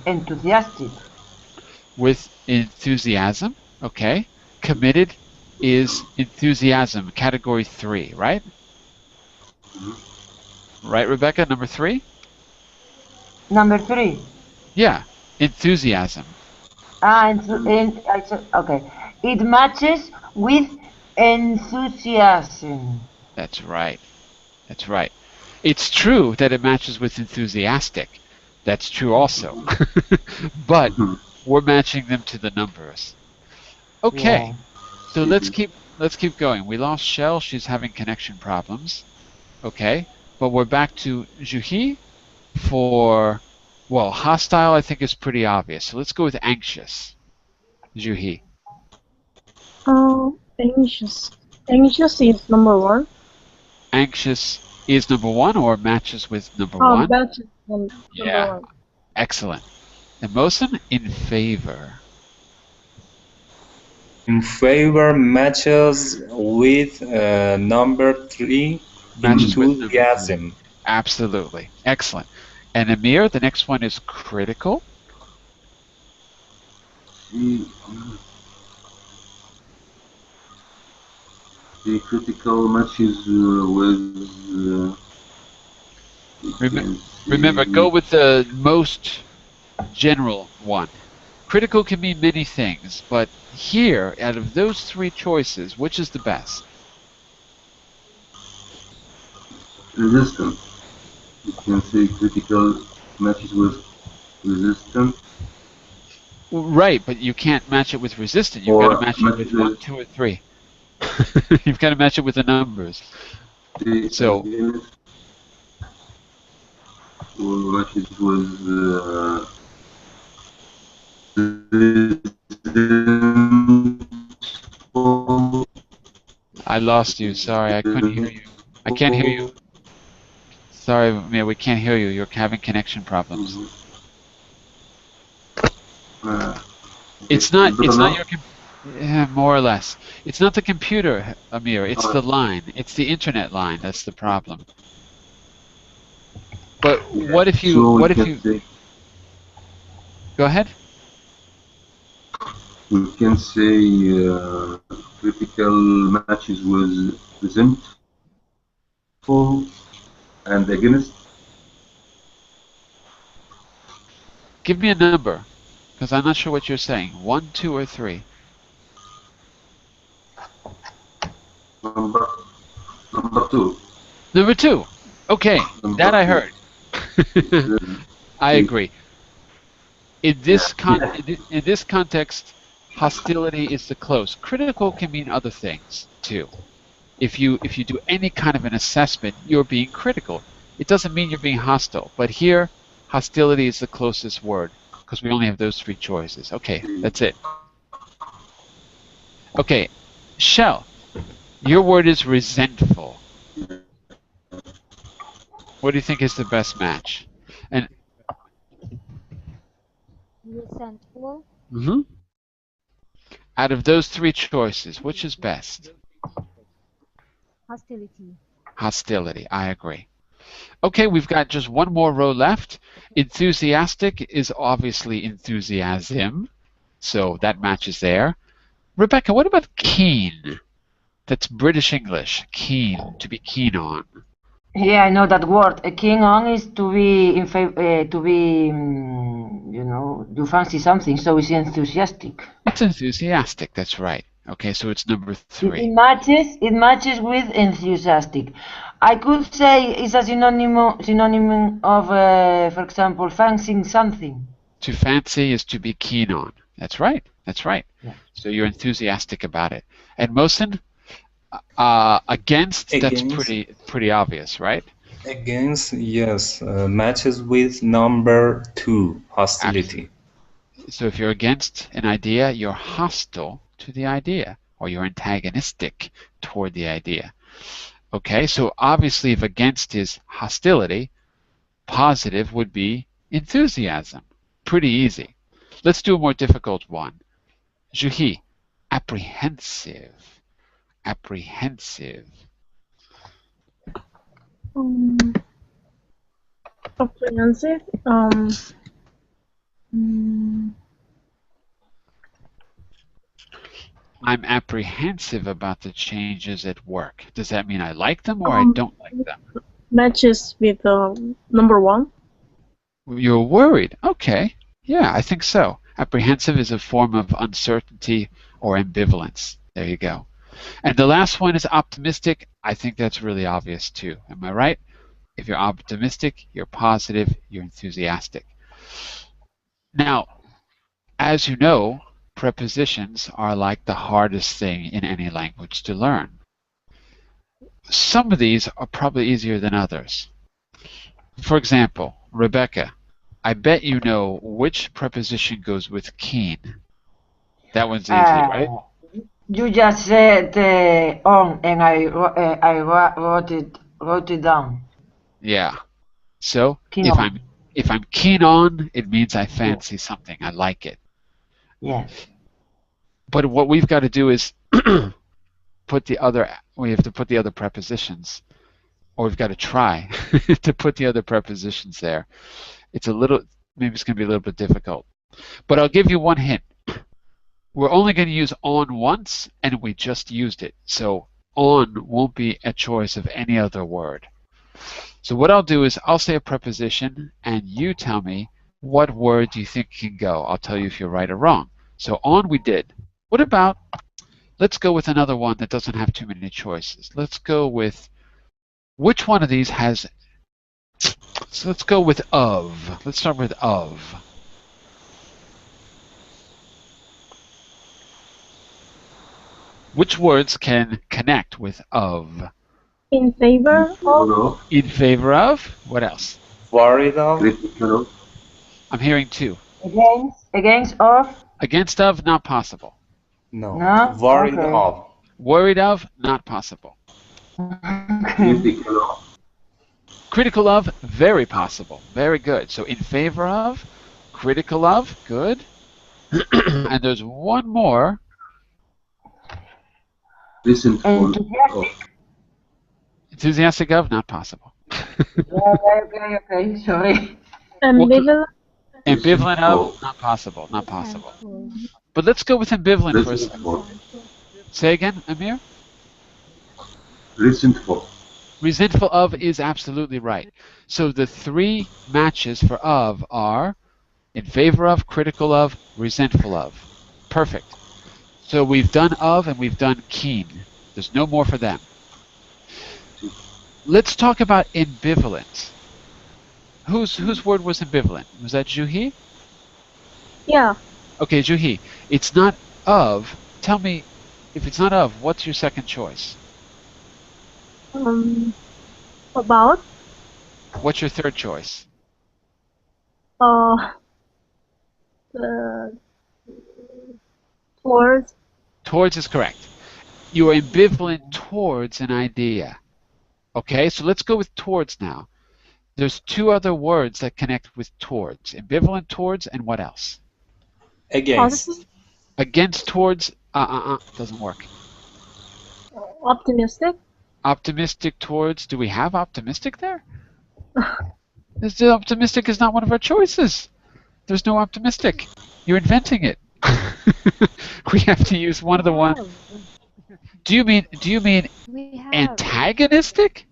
Speaker 2: enthusiastic.
Speaker 1: With enthusiasm. Okay. Committed is enthusiasm, category 3, right? Right, Rebecca? Number 3?
Speaker 2: Number 3.
Speaker 1: Yeah, enthusiasm.
Speaker 2: Okay. It matches with enthusiasm.
Speaker 1: That's right. That's right. It's true that it matches with enthusiastic. That's true also. But we're matching them to the numbers. Okay. Yeah. So let's keep going. We lost Shell. She's having connection problems. Okay. But we're back to Juhi for, well, hostile I think is pretty obvious. So let's go with anxious. Juhi.
Speaker 6: Anxious. Anxious is number 1.
Speaker 1: Anxious is number 1 or matches with number 1?
Speaker 6: Matches with number 1.
Speaker 1: Excellent. And Mohsen, in favor.
Speaker 5: In favor matches with number 3,
Speaker 1: Matches with number 3.
Speaker 5: enthusiasm.
Speaker 1: Absolutely. Excellent. And Amir, the next one is critical.
Speaker 4: The critical matches with.
Speaker 1: Remember, go with the most general one. Critical can mean many things, but here, out of those 3 choices, which is the best?
Speaker 4: Resistant. You can say critical matches with resistant.
Speaker 1: Right, but you can't match it with resistant. You've got to match it with 1, 2, or 3. You've got to match it with the numbers. So,
Speaker 4: matches with
Speaker 1: I lost you. Sorry, I couldn't hear you. I can't hear you. Sorry, Amir, we can't hear you. You're having connection problems. It's not your yeah, more or less. It's not the computer, Amir. It's the line. It's the internet line. That's the problem. But what if you? Go ahead.
Speaker 4: We can say critical matches with resentful and against.
Speaker 1: Give me a number, because I'm not sure what you're saying. 1, 2, or 3.
Speaker 4: Number 2.
Speaker 1: Number 2. Okay, that I heard. I agree. In this context, hostility is the close. Critical can mean other things too. If you do any kind of an assessment, you're being critical. It doesn't mean you're being hostile. But here, hostility is the closest word because we only have those 3 choices. Okay, that's it. Okay, Shell, your word is resentful. What do you think is the best match? And
Speaker 3: Resentful.
Speaker 1: Out of those 3 choices, which is best?
Speaker 3: Hostility.
Speaker 1: Hostility, I agree. Okay, we've got just one more row left. Enthusiastic is obviously enthusiasm, so that matches there. Rebecca, what about keen? That's British English. Keen, to be keen on.
Speaker 2: Yeah, I know that word. Keen on is to be in favor, you fancy something, so it's enthusiastic.
Speaker 1: It's enthusiastic, that's right. Okay, so it's number 3.
Speaker 2: It matches with enthusiastic. I could say it's a synonym of, for example, fancying something.
Speaker 1: To fancy is to be keen on. That's right. That's right. Yeah. So you're enthusiastic about it. And Mohsen, against, that's pretty obvious, right?
Speaker 5: Against, yes, matches with number 2, hostility.
Speaker 1: Absolutely. So if you're against an idea, you're hostile to the idea, or you're antagonistic toward the idea. Okay, so obviously if against is hostility, positive would be enthusiasm. Pretty easy. Let's do a more difficult one. Juhi, apprehensive. Apprehensive.
Speaker 6: Apprehensive.
Speaker 1: I'm apprehensive about the changes at work. Does that mean I like them or I don't like them?
Speaker 6: Matches with number 1.
Speaker 1: You're worried. Okay. Yeah, I think so. Apprehensive is a form of uncertainty or ambivalence. There you go. And the last one is optimistic. I think that's really obvious too. Am I right? If you're optimistic, you're positive, you're enthusiastic. Now, as you know, prepositions are like the hardest thing in any language to learn. Some of these are probably easier than others. For example, Rebecca, I bet you know which preposition goes with keen. That one's easy, right?
Speaker 2: You just said on, and I wrote it down.
Speaker 1: Yeah. So If I'm keen on, it means I fancy something. I like it.
Speaker 2: Yes.
Speaker 1: But what we've got to do is we have to put the other prepositions, or we've got to try to put the other prepositions there. Maybe it's going to be a little bit difficult. But I'll give you one hint. We're only going to use on once, and we just used it. So on won't be a choice of any other word. So what I'll do is I'll say a preposition, and you tell me what word do you think can go. I'll tell you if you're right or wrong. So on we did. What about, let's go with another one that doesn't have too many choices. Let's go with, which one of these has, so let's go with of. Let's start with of. Which words can connect with of?
Speaker 6: In favor of,
Speaker 4: Follow.
Speaker 1: In favor of? What else?
Speaker 5: Worried of?
Speaker 4: Critical of.
Speaker 1: I'm hearing two.
Speaker 2: Against of?
Speaker 1: Against of, not possible.
Speaker 5: No.
Speaker 2: No?
Speaker 5: Worried
Speaker 2: Okay.
Speaker 5: of.
Speaker 1: Worried of, not possible.
Speaker 4: Critical of.
Speaker 1: Critical of, very possible. Very good. So in favor of, critical of, good. And there's one more.
Speaker 4: Resentful of.
Speaker 2: Enthusiastic?
Speaker 1: Enthusiastic of, not possible.
Speaker 2: Okay, sorry.
Speaker 6: ambivalent,
Speaker 1: Ambivalent of,
Speaker 4: Resentful.
Speaker 1: not possible. Not possible.
Speaker 3: Thankful.
Speaker 1: But let's go with ambivalent for a second.
Speaker 4: Resentful.
Speaker 1: Say again, Amir?
Speaker 4: Resentful.
Speaker 1: Resentful of is absolutely right. So the three matches for of are in favor of, critical of, resentful of. Perfect. So we've done of and we've done keen. There's no more for them. Let's talk about ambivalent. Whose word was ambivalent? Was that Juhi?
Speaker 6: yeah,
Speaker 1: Okay, Juhi. It's not of. Tell me, if it's not of, what's your second choice?
Speaker 6: about,
Speaker 1: What's your third choice?
Speaker 6: the towards,
Speaker 1: Towards is correct. You are ambivalent towards an idea. Okay, so let's go with towards now. There's two other words that connect with towards. Ambivalent towards and what else?
Speaker 5: Against.
Speaker 6: positive,
Speaker 1: Against towards, doesn't work.
Speaker 6: optimistic,
Speaker 1: Optimistic towards, do we have optimistic there? The optimistic is not one of our choices. There's no optimistic. You're inventing it. We have to use one of the ones. Do you mean
Speaker 3: We have
Speaker 1: antagonistic?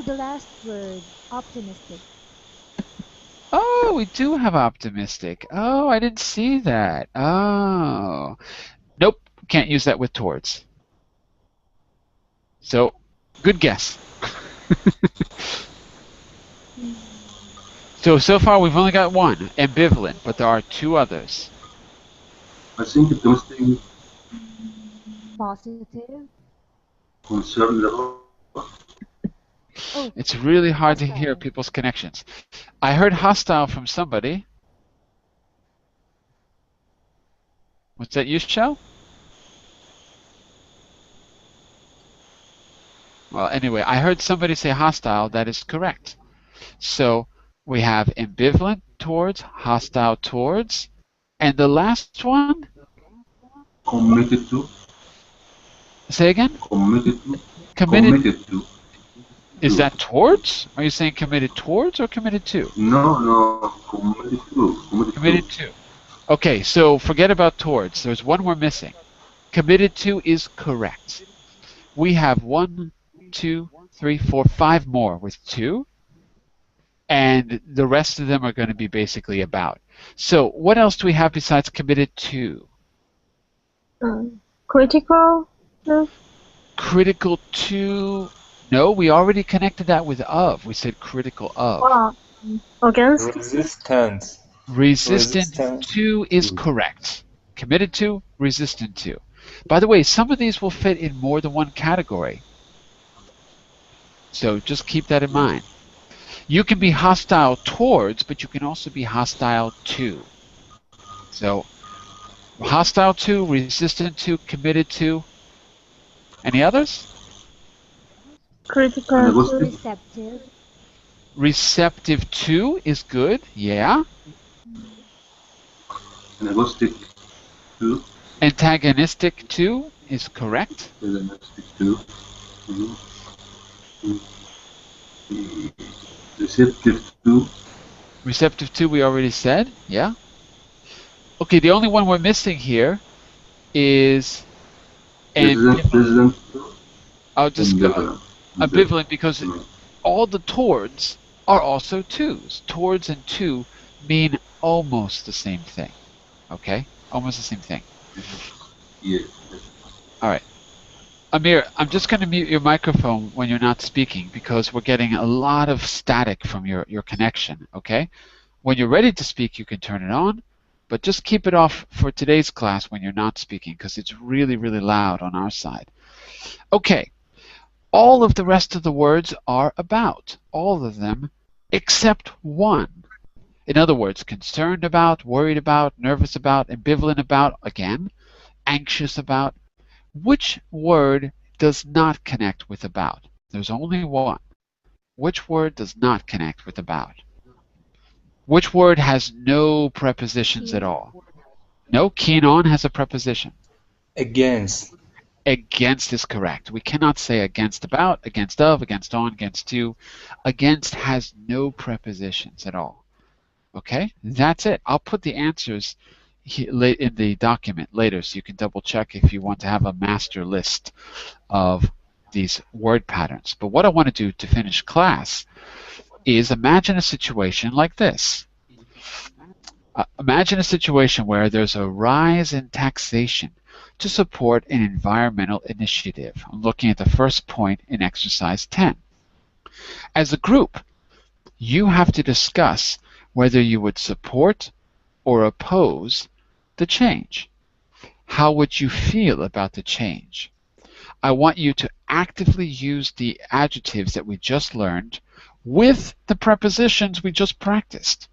Speaker 3: the last word, optimistic.
Speaker 1: Oh, we do have optimistic. Oh, I didn't see that. Oh. Nope, can't use that with towards. So, good guess. So far we've only got one, ambivalent, but there are two others.
Speaker 4: I think optimistic,
Speaker 3: Positive.
Speaker 4: concerned about.
Speaker 3: Oh,
Speaker 1: It's really hard to hear
Speaker 3: hostile.
Speaker 1: people's connections. I heard hostile from somebody. Was that you, Shell? Well, anyway, I heard somebody say hostile. That is correct. So we have ambivalent towards, hostile towards, and the last one,
Speaker 4: Committed to.
Speaker 1: say again?
Speaker 4: Committed to.
Speaker 1: Committed.
Speaker 4: Committed to.
Speaker 1: Is that towards? Are you saying committed towards or committed to?
Speaker 4: No, committed to.
Speaker 1: Committed to. Okay, so forget about towards. There's one we're missing. Committed to is correct. We have 1, 2, 3, 4, 5 more with 2. And the rest of them are going to be basically about. So what else do we have besides committed to?
Speaker 6: critical,
Speaker 1: Critical to... No, we already connected that with of. We said critical of.
Speaker 6: against,
Speaker 5: Resistant.
Speaker 1: Resistant
Speaker 5: Resistant.
Speaker 1: to is correct. Committed to, resistant to. By the way, some of these will fit in more than one category. So just keep that in mind. You can be hostile towards, but you can also be hostile to. So hostile to, resistant to, committed to. Any others?
Speaker 6: critical,
Speaker 4: Negotiable.
Speaker 3: Receptive.
Speaker 1: Receptive to is good, yeah.
Speaker 4: Antagonistic to.
Speaker 1: Antagonistic to is correct.
Speaker 4: Antagonistic to. Receptive to.
Speaker 1: Receptive to we already said, yeah. Okay, the only one we're missing here is
Speaker 4: President.
Speaker 1: I'll just go ambivalent because all the towards are also twos. Towards and to mean almost the same thing. Okay? Almost the same thing.
Speaker 4: Yeah.
Speaker 1: Alright. Amir, I'm just going to mute your microphone when you're not speaking because we're getting a lot of static from your connection, okay? When you're ready to speak, you can turn it on, but just keep it off for today's class when you're not speaking because it's really, really loud on our side. Okay. All of the rest of the words are about. All of them except one. In other words, concerned about, worried about, nervous about, ambivalent about, again, anxious about. Which word does not connect with about? There's only one. Which word does not connect with about? Which word has no prepositions at all? No, keen on has a preposition.
Speaker 5: Against.
Speaker 1: Against is correct. We cannot say against about, against of, against on, against to. Against has no prepositions at all. Okay, that's it. I'll put the answers in the document later so you can double check if you want to have a master list of these word patterns. But what I want to do to finish class is imagine a situation like this. Imagine a situation where there's a rise in taxation to support an environmental initiative. I'm looking at the first point in exercise 10. As a group, you have to discuss whether you would support or oppose the change. How would you feel about the change? I want you to actively use the adjectives that we just learned with the prepositions we just practiced.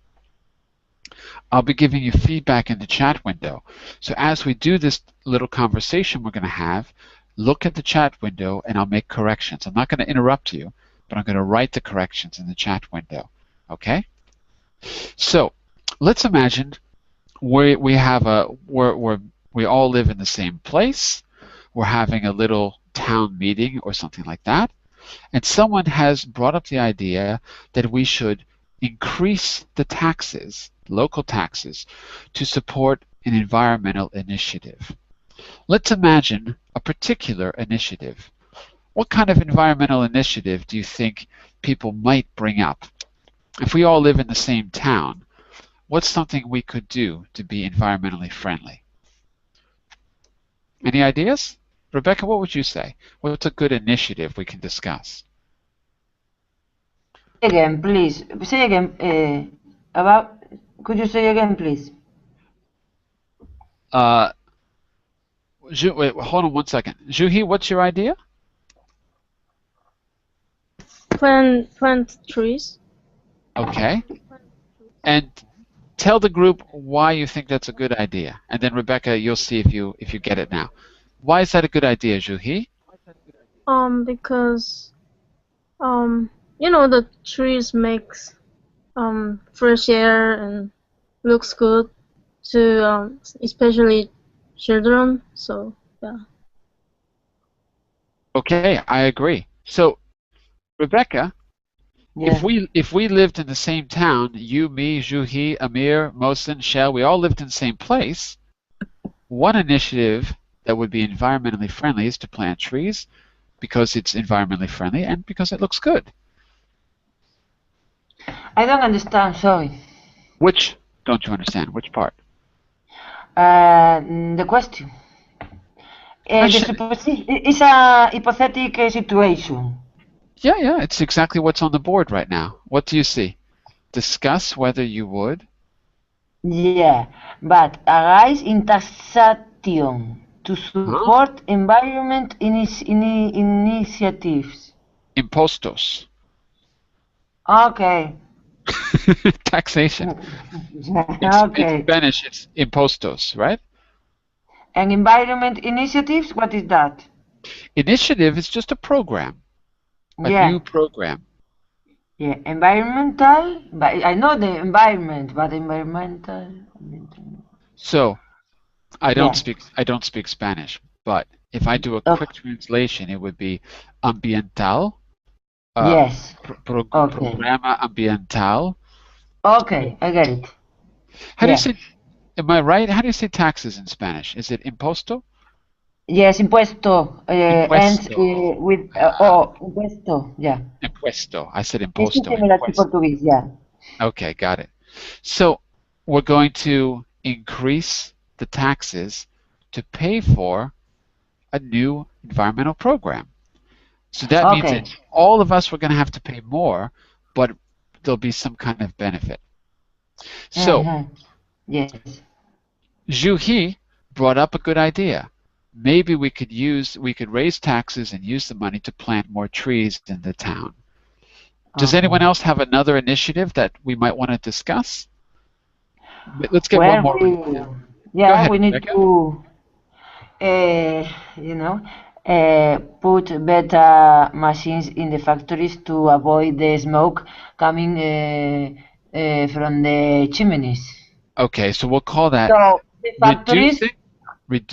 Speaker 1: I'll be giving you feedback in the chat window. So as we do this little conversation we're going to have, look at the chat window and I'll make corrections. I'm not going to interrupt you, but I'm going to write the corrections in the chat window. Okay? So let's imagine we all live in the same place. We're having a little town meeting or something like that. And someone has brought up the idea that we should increase the taxes, local taxes, to support an environmental initiative. Let's imagine a particular initiative. What kind of environmental initiative do you think people might bring up? If we all live in the same town, what's something we could do to be environmentally friendly? Any ideas? Rebecca, what would you say? What's a good initiative we can discuss?
Speaker 2: Again, please. Say again. Could you say again, please?
Speaker 1: Wait, hold on one second. Juhi, what's your idea?
Speaker 6: Plant trees.
Speaker 1: Okay. And tell the group why you think that's a good idea. And then Rebecca, you'll see if you get it now. Why is that a good idea, Juhi?
Speaker 6: Because the trees makes fresh air and looks good to especially children. So yeah.
Speaker 1: Okay, I agree. So, Rebecca,
Speaker 2: Yeah.
Speaker 1: if we lived in the same town, you, me, Juhi, Amir, Mohsen, Shell, we all lived in the same place, one initiative that would be environmentally friendly is to plant trees because it's environmentally friendly and because it looks good.
Speaker 2: I don't understand, sorry.
Speaker 1: Which don't you understand? Which part?
Speaker 2: The question. It's a hypothetical situation.
Speaker 1: Yeah, it's exactly what's on the board right now. What do you see? Discuss whether you would.
Speaker 2: Yeah, but a rise in taxation to support environment initiatives.
Speaker 1: Impostos.
Speaker 2: Okay.
Speaker 1: Taxation.
Speaker 2: Okay.
Speaker 1: In Spanish, it's impostos, right?
Speaker 2: And environment initiatives, what is that?
Speaker 1: Initiative is just a program. A new program.
Speaker 2: Yeah, environmental, but I know the environment, but environmental.
Speaker 1: So I don't
Speaker 2: Yeah.
Speaker 1: speak Spanish, but if I do a
Speaker 2: Okay.
Speaker 1: quick translation, it would be ambiental,
Speaker 2: Yes. Okay.
Speaker 1: programa ambiental.
Speaker 2: Okay, I get it.
Speaker 1: How do you
Speaker 2: Yeah.
Speaker 1: say, am I right? How do you say taxes in Spanish? Is it imposto?
Speaker 2: Yes, impuesto ends
Speaker 1: Impuesto.
Speaker 2: with
Speaker 1: Ah,
Speaker 2: impuesto. Yeah.
Speaker 1: impuesto. I said
Speaker 2: This is
Speaker 1: imposto,
Speaker 2: similar to
Speaker 1: impuesto.
Speaker 2: Portuguese. Yeah.
Speaker 1: Okay, got it. So we're going to increase the taxes to pay for a new environmental program. So that means
Speaker 2: Okay.
Speaker 1: that all of us were going to have to pay more, but there'll be some kind of benefit. So
Speaker 2: Mm-hmm. Yes.
Speaker 1: Zhu He brought up a good idea. Maybe we could raise taxes and use the money to plant more trees in the town. Does anyone
Speaker 2: Okay.
Speaker 1: else have another initiative that we might want to discuss? Let's get one
Speaker 2: Well,
Speaker 1: more. Go
Speaker 2: yeah,
Speaker 1: ahead,
Speaker 2: we need
Speaker 1: Rebecca.
Speaker 2: to, you know, put better machines in the factories to avoid the smoke coming from the chimneys.
Speaker 1: Okay, so we'll call that
Speaker 2: So the factories,
Speaker 1: reducing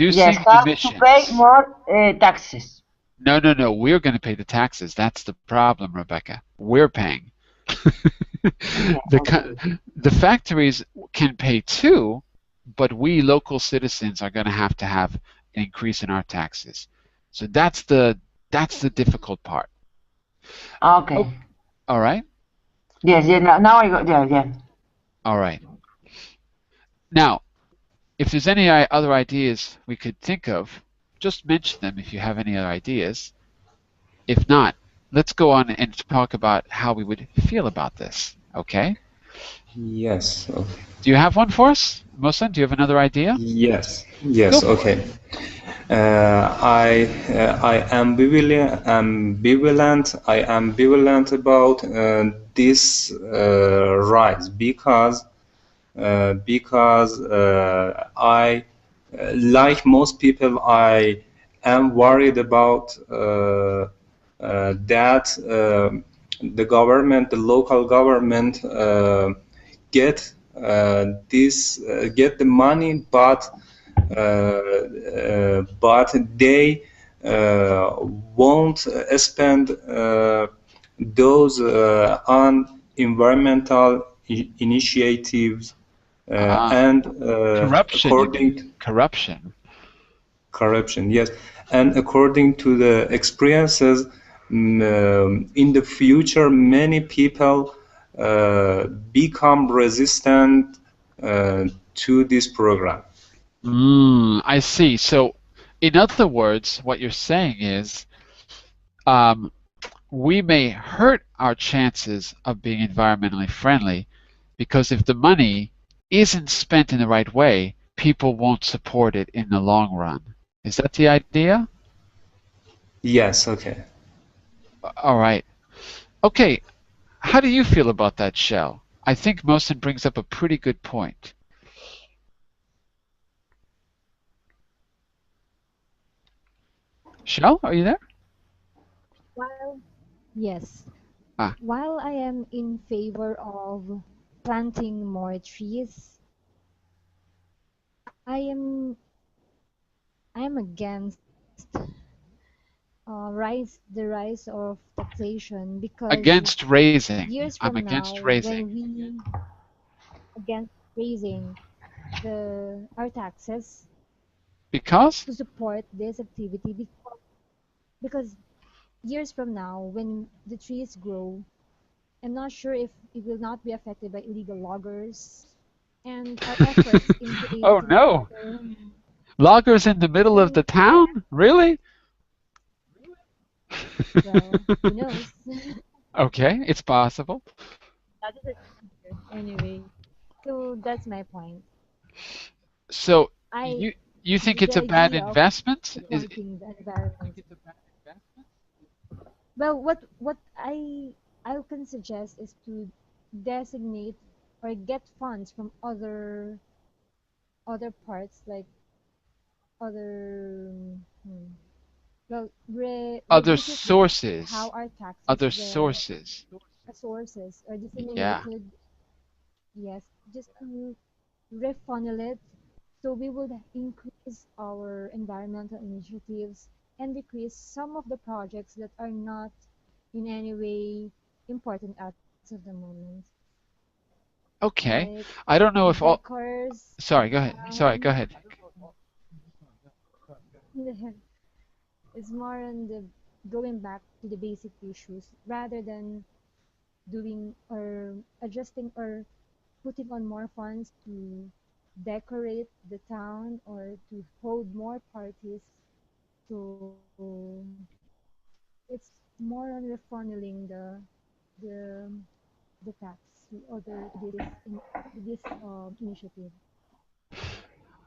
Speaker 2: yes,
Speaker 1: reducing
Speaker 2: have to pay
Speaker 1: emissions.
Speaker 2: more taxes.
Speaker 1: No, no, no. We're going to pay the taxes. That's the problem, Rebecca. We're paying.
Speaker 2: Yeah, okay.
Speaker 1: The factories can pay too, but we local citizens are going to have an increase in our taxes. So that's the difficult part. Oh,
Speaker 2: Okay.
Speaker 1: all right,
Speaker 2: Yes, yeah, now I got, yeah, yeah.
Speaker 1: all right. Now, if there's any other ideas we could think of, just mention them if you have any other ideas. If not, let's go on and talk about how we would feel about this. Okay?
Speaker 5: Yes. Okay.
Speaker 1: Do you have one for us, Mohsen? Do you have another idea?
Speaker 5: Yes.
Speaker 1: Go
Speaker 5: Yes.
Speaker 1: for it.
Speaker 5: Okay. I ambivalent about this rise because I like most people I am worried about that the local government get the money, but they won't spend those on environmental initiatives
Speaker 1: Ah,
Speaker 5: and
Speaker 1: corruption, you
Speaker 5: according
Speaker 1: mean?
Speaker 5: to
Speaker 1: Corruption.
Speaker 5: corruption, yes, and according to the experiences in the future, many people become resistant to this program.
Speaker 1: I see. So, in other words, what you're saying is um, we may hurt our chances of being environmentally friendly because if the money isn't spent in the right way, people won't support it in the long run. Is that the idea?
Speaker 5: Yes, okay.
Speaker 1: All right. Okay. How do you feel about that, Shell? I think Mohsen brings up a pretty good point. Shell, are you there?
Speaker 3: While yes,
Speaker 1: Ah,
Speaker 3: while I am in favor of planting more trees, I am I am against the rise of taxation because
Speaker 1: against raising.
Speaker 3: years
Speaker 1: I'm
Speaker 3: from
Speaker 1: against
Speaker 3: now,
Speaker 1: raising.
Speaker 3: when we against raising the our taxes
Speaker 1: Because?
Speaker 3: to support this activity, because years from now, when the trees grow, I'm not sure if it will not be affected by illegal loggers, and our efforts in
Speaker 1: Oh
Speaker 3: creating a
Speaker 1: no.
Speaker 3: better,
Speaker 1: Loggers in the middle of
Speaker 3: and
Speaker 1: the town? Really?
Speaker 3: well, who knows?
Speaker 1: Okay, it's possible.
Speaker 3: That is a anyway. So that's my point.
Speaker 1: So
Speaker 3: I
Speaker 1: you think
Speaker 3: the
Speaker 1: it's a bad
Speaker 3: idea of
Speaker 1: investment?
Speaker 3: supporting the environment.
Speaker 1: Think it's a bad investment?
Speaker 3: Well, what I can suggest is to designate or get funds from other parts, like other well,
Speaker 1: Other
Speaker 3: revisit this, how
Speaker 1: sources.
Speaker 3: our taxes
Speaker 1: Other
Speaker 3: get
Speaker 1: sources.
Speaker 3: sources are
Speaker 1: Yeah.
Speaker 3: disseminated, yes, just to refunnel it. So we would increase our environmental initiatives and decrease some of the projects that are not in any way important as of the moment.
Speaker 1: Okay.
Speaker 3: Like
Speaker 1: I don't know if all.
Speaker 3: decors,
Speaker 1: Sorry. Go ahead. Sorry. Go ahead.
Speaker 3: it's more on the going back to the basic issues rather than doing or adjusting or putting on more funds to decorate the town or to hold more parties. So it's more on refunneling the the tax or this initiative.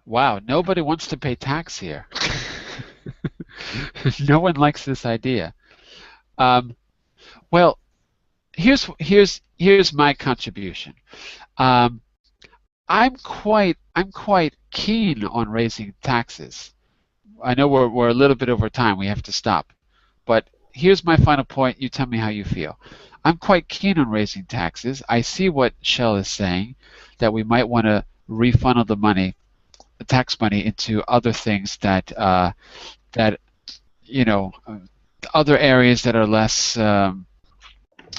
Speaker 1: Wow. Nobody wants to pay tax here. No one likes this idea. Um, well, here's my contribution. Um, I'm quite keen on raising taxes. I know we're a little bit over time. We have to stop. But here's my final point. You tell me how you feel. I'm quite keen on raising taxes. I see what Shell is saying, that we might want to refunnel the money, the tax money, into other things that other areas that are less,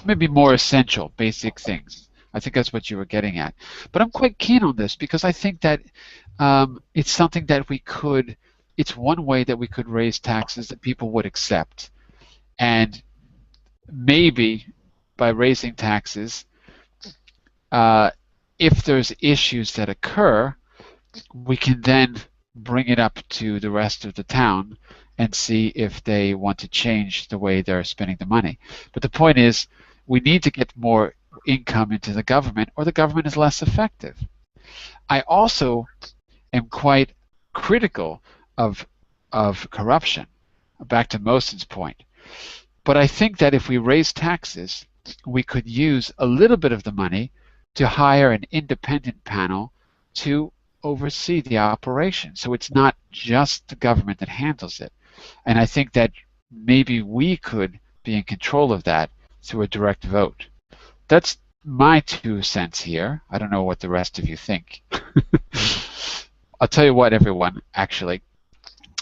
Speaker 1: maybe more essential, basic things. I think that's what you were getting at. But I'm quite keen on this because I think that it's something that it's one way that we could raise taxes that people would accept. And maybe by raising taxes, if there's issues that occur, we can then bring it up to the rest of the town and see if they want to change the way they're spending the money. But the point is, we need to get more income into the government, or the government is less effective. I also am quite critical of corruption, back to Mosen's point. But I think that if we raise taxes, we could use a little bit of the money to hire an independent panel to oversee the operation. So it's not just the government that handles it. And I think that maybe we could be in control of that through a direct vote. That's my 2 cents here. I don't know what the rest of you think. I'll tell you what, everyone, actually.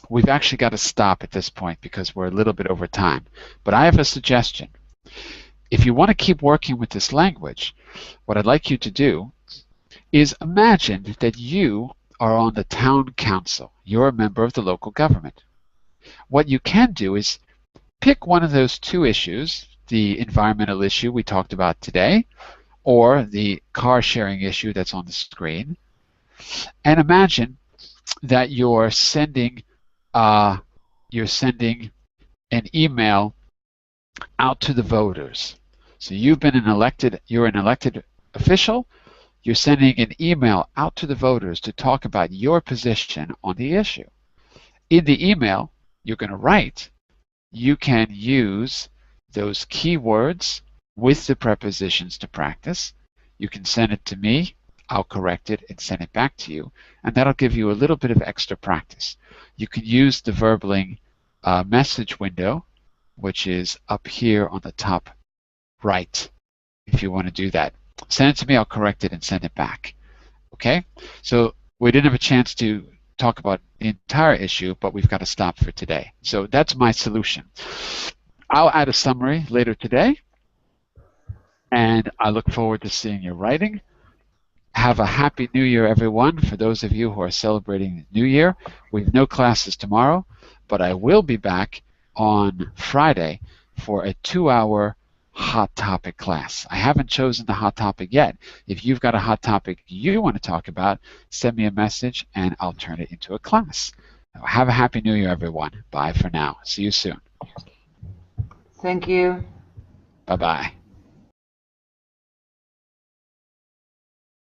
Speaker 1: We've actually got to stop at this point because we're a little bit over time. But I have a suggestion. If you want to keep working with this language, what I'd like you to do is imagine that you are on the town council. You're a member of the local government. What you can do is pick one of those 2 issues, the environmental issue we talked about today, or the car sharing issue that's on the screen, and imagine that you're sending an email out to the voters. So you're an elected official. You're sending an email out to the voters to talk about your position on the issue. In the email you're going to write, you can use those keywords with the prepositions to practice. You can send it to me. I'll correct it and send it back to you, and that'll give you a little bit of extra practice. You can use the Verbling message window, which is up here on the top right, if you want to do that. Send it to me, I'll correct it and send it back. Okay? So we didn't have a chance to talk about the entire issue, but we've got to stop for today. So that's my solution. I'll add a summary later today, and I look forward to seeing your writing. Have a happy New Year, everyone. For those of you who are celebrating the New Year, we have no classes tomorrow, but I will be back on Friday for a 2-hour hot topic class. I haven't chosen the hot topic yet. If you've got a hot topic you want to talk about, send me a message and I'll turn it into a class. Have a happy New Year, everyone. Bye for now. See you soon.
Speaker 2: Thank you.
Speaker 1: Bye-bye.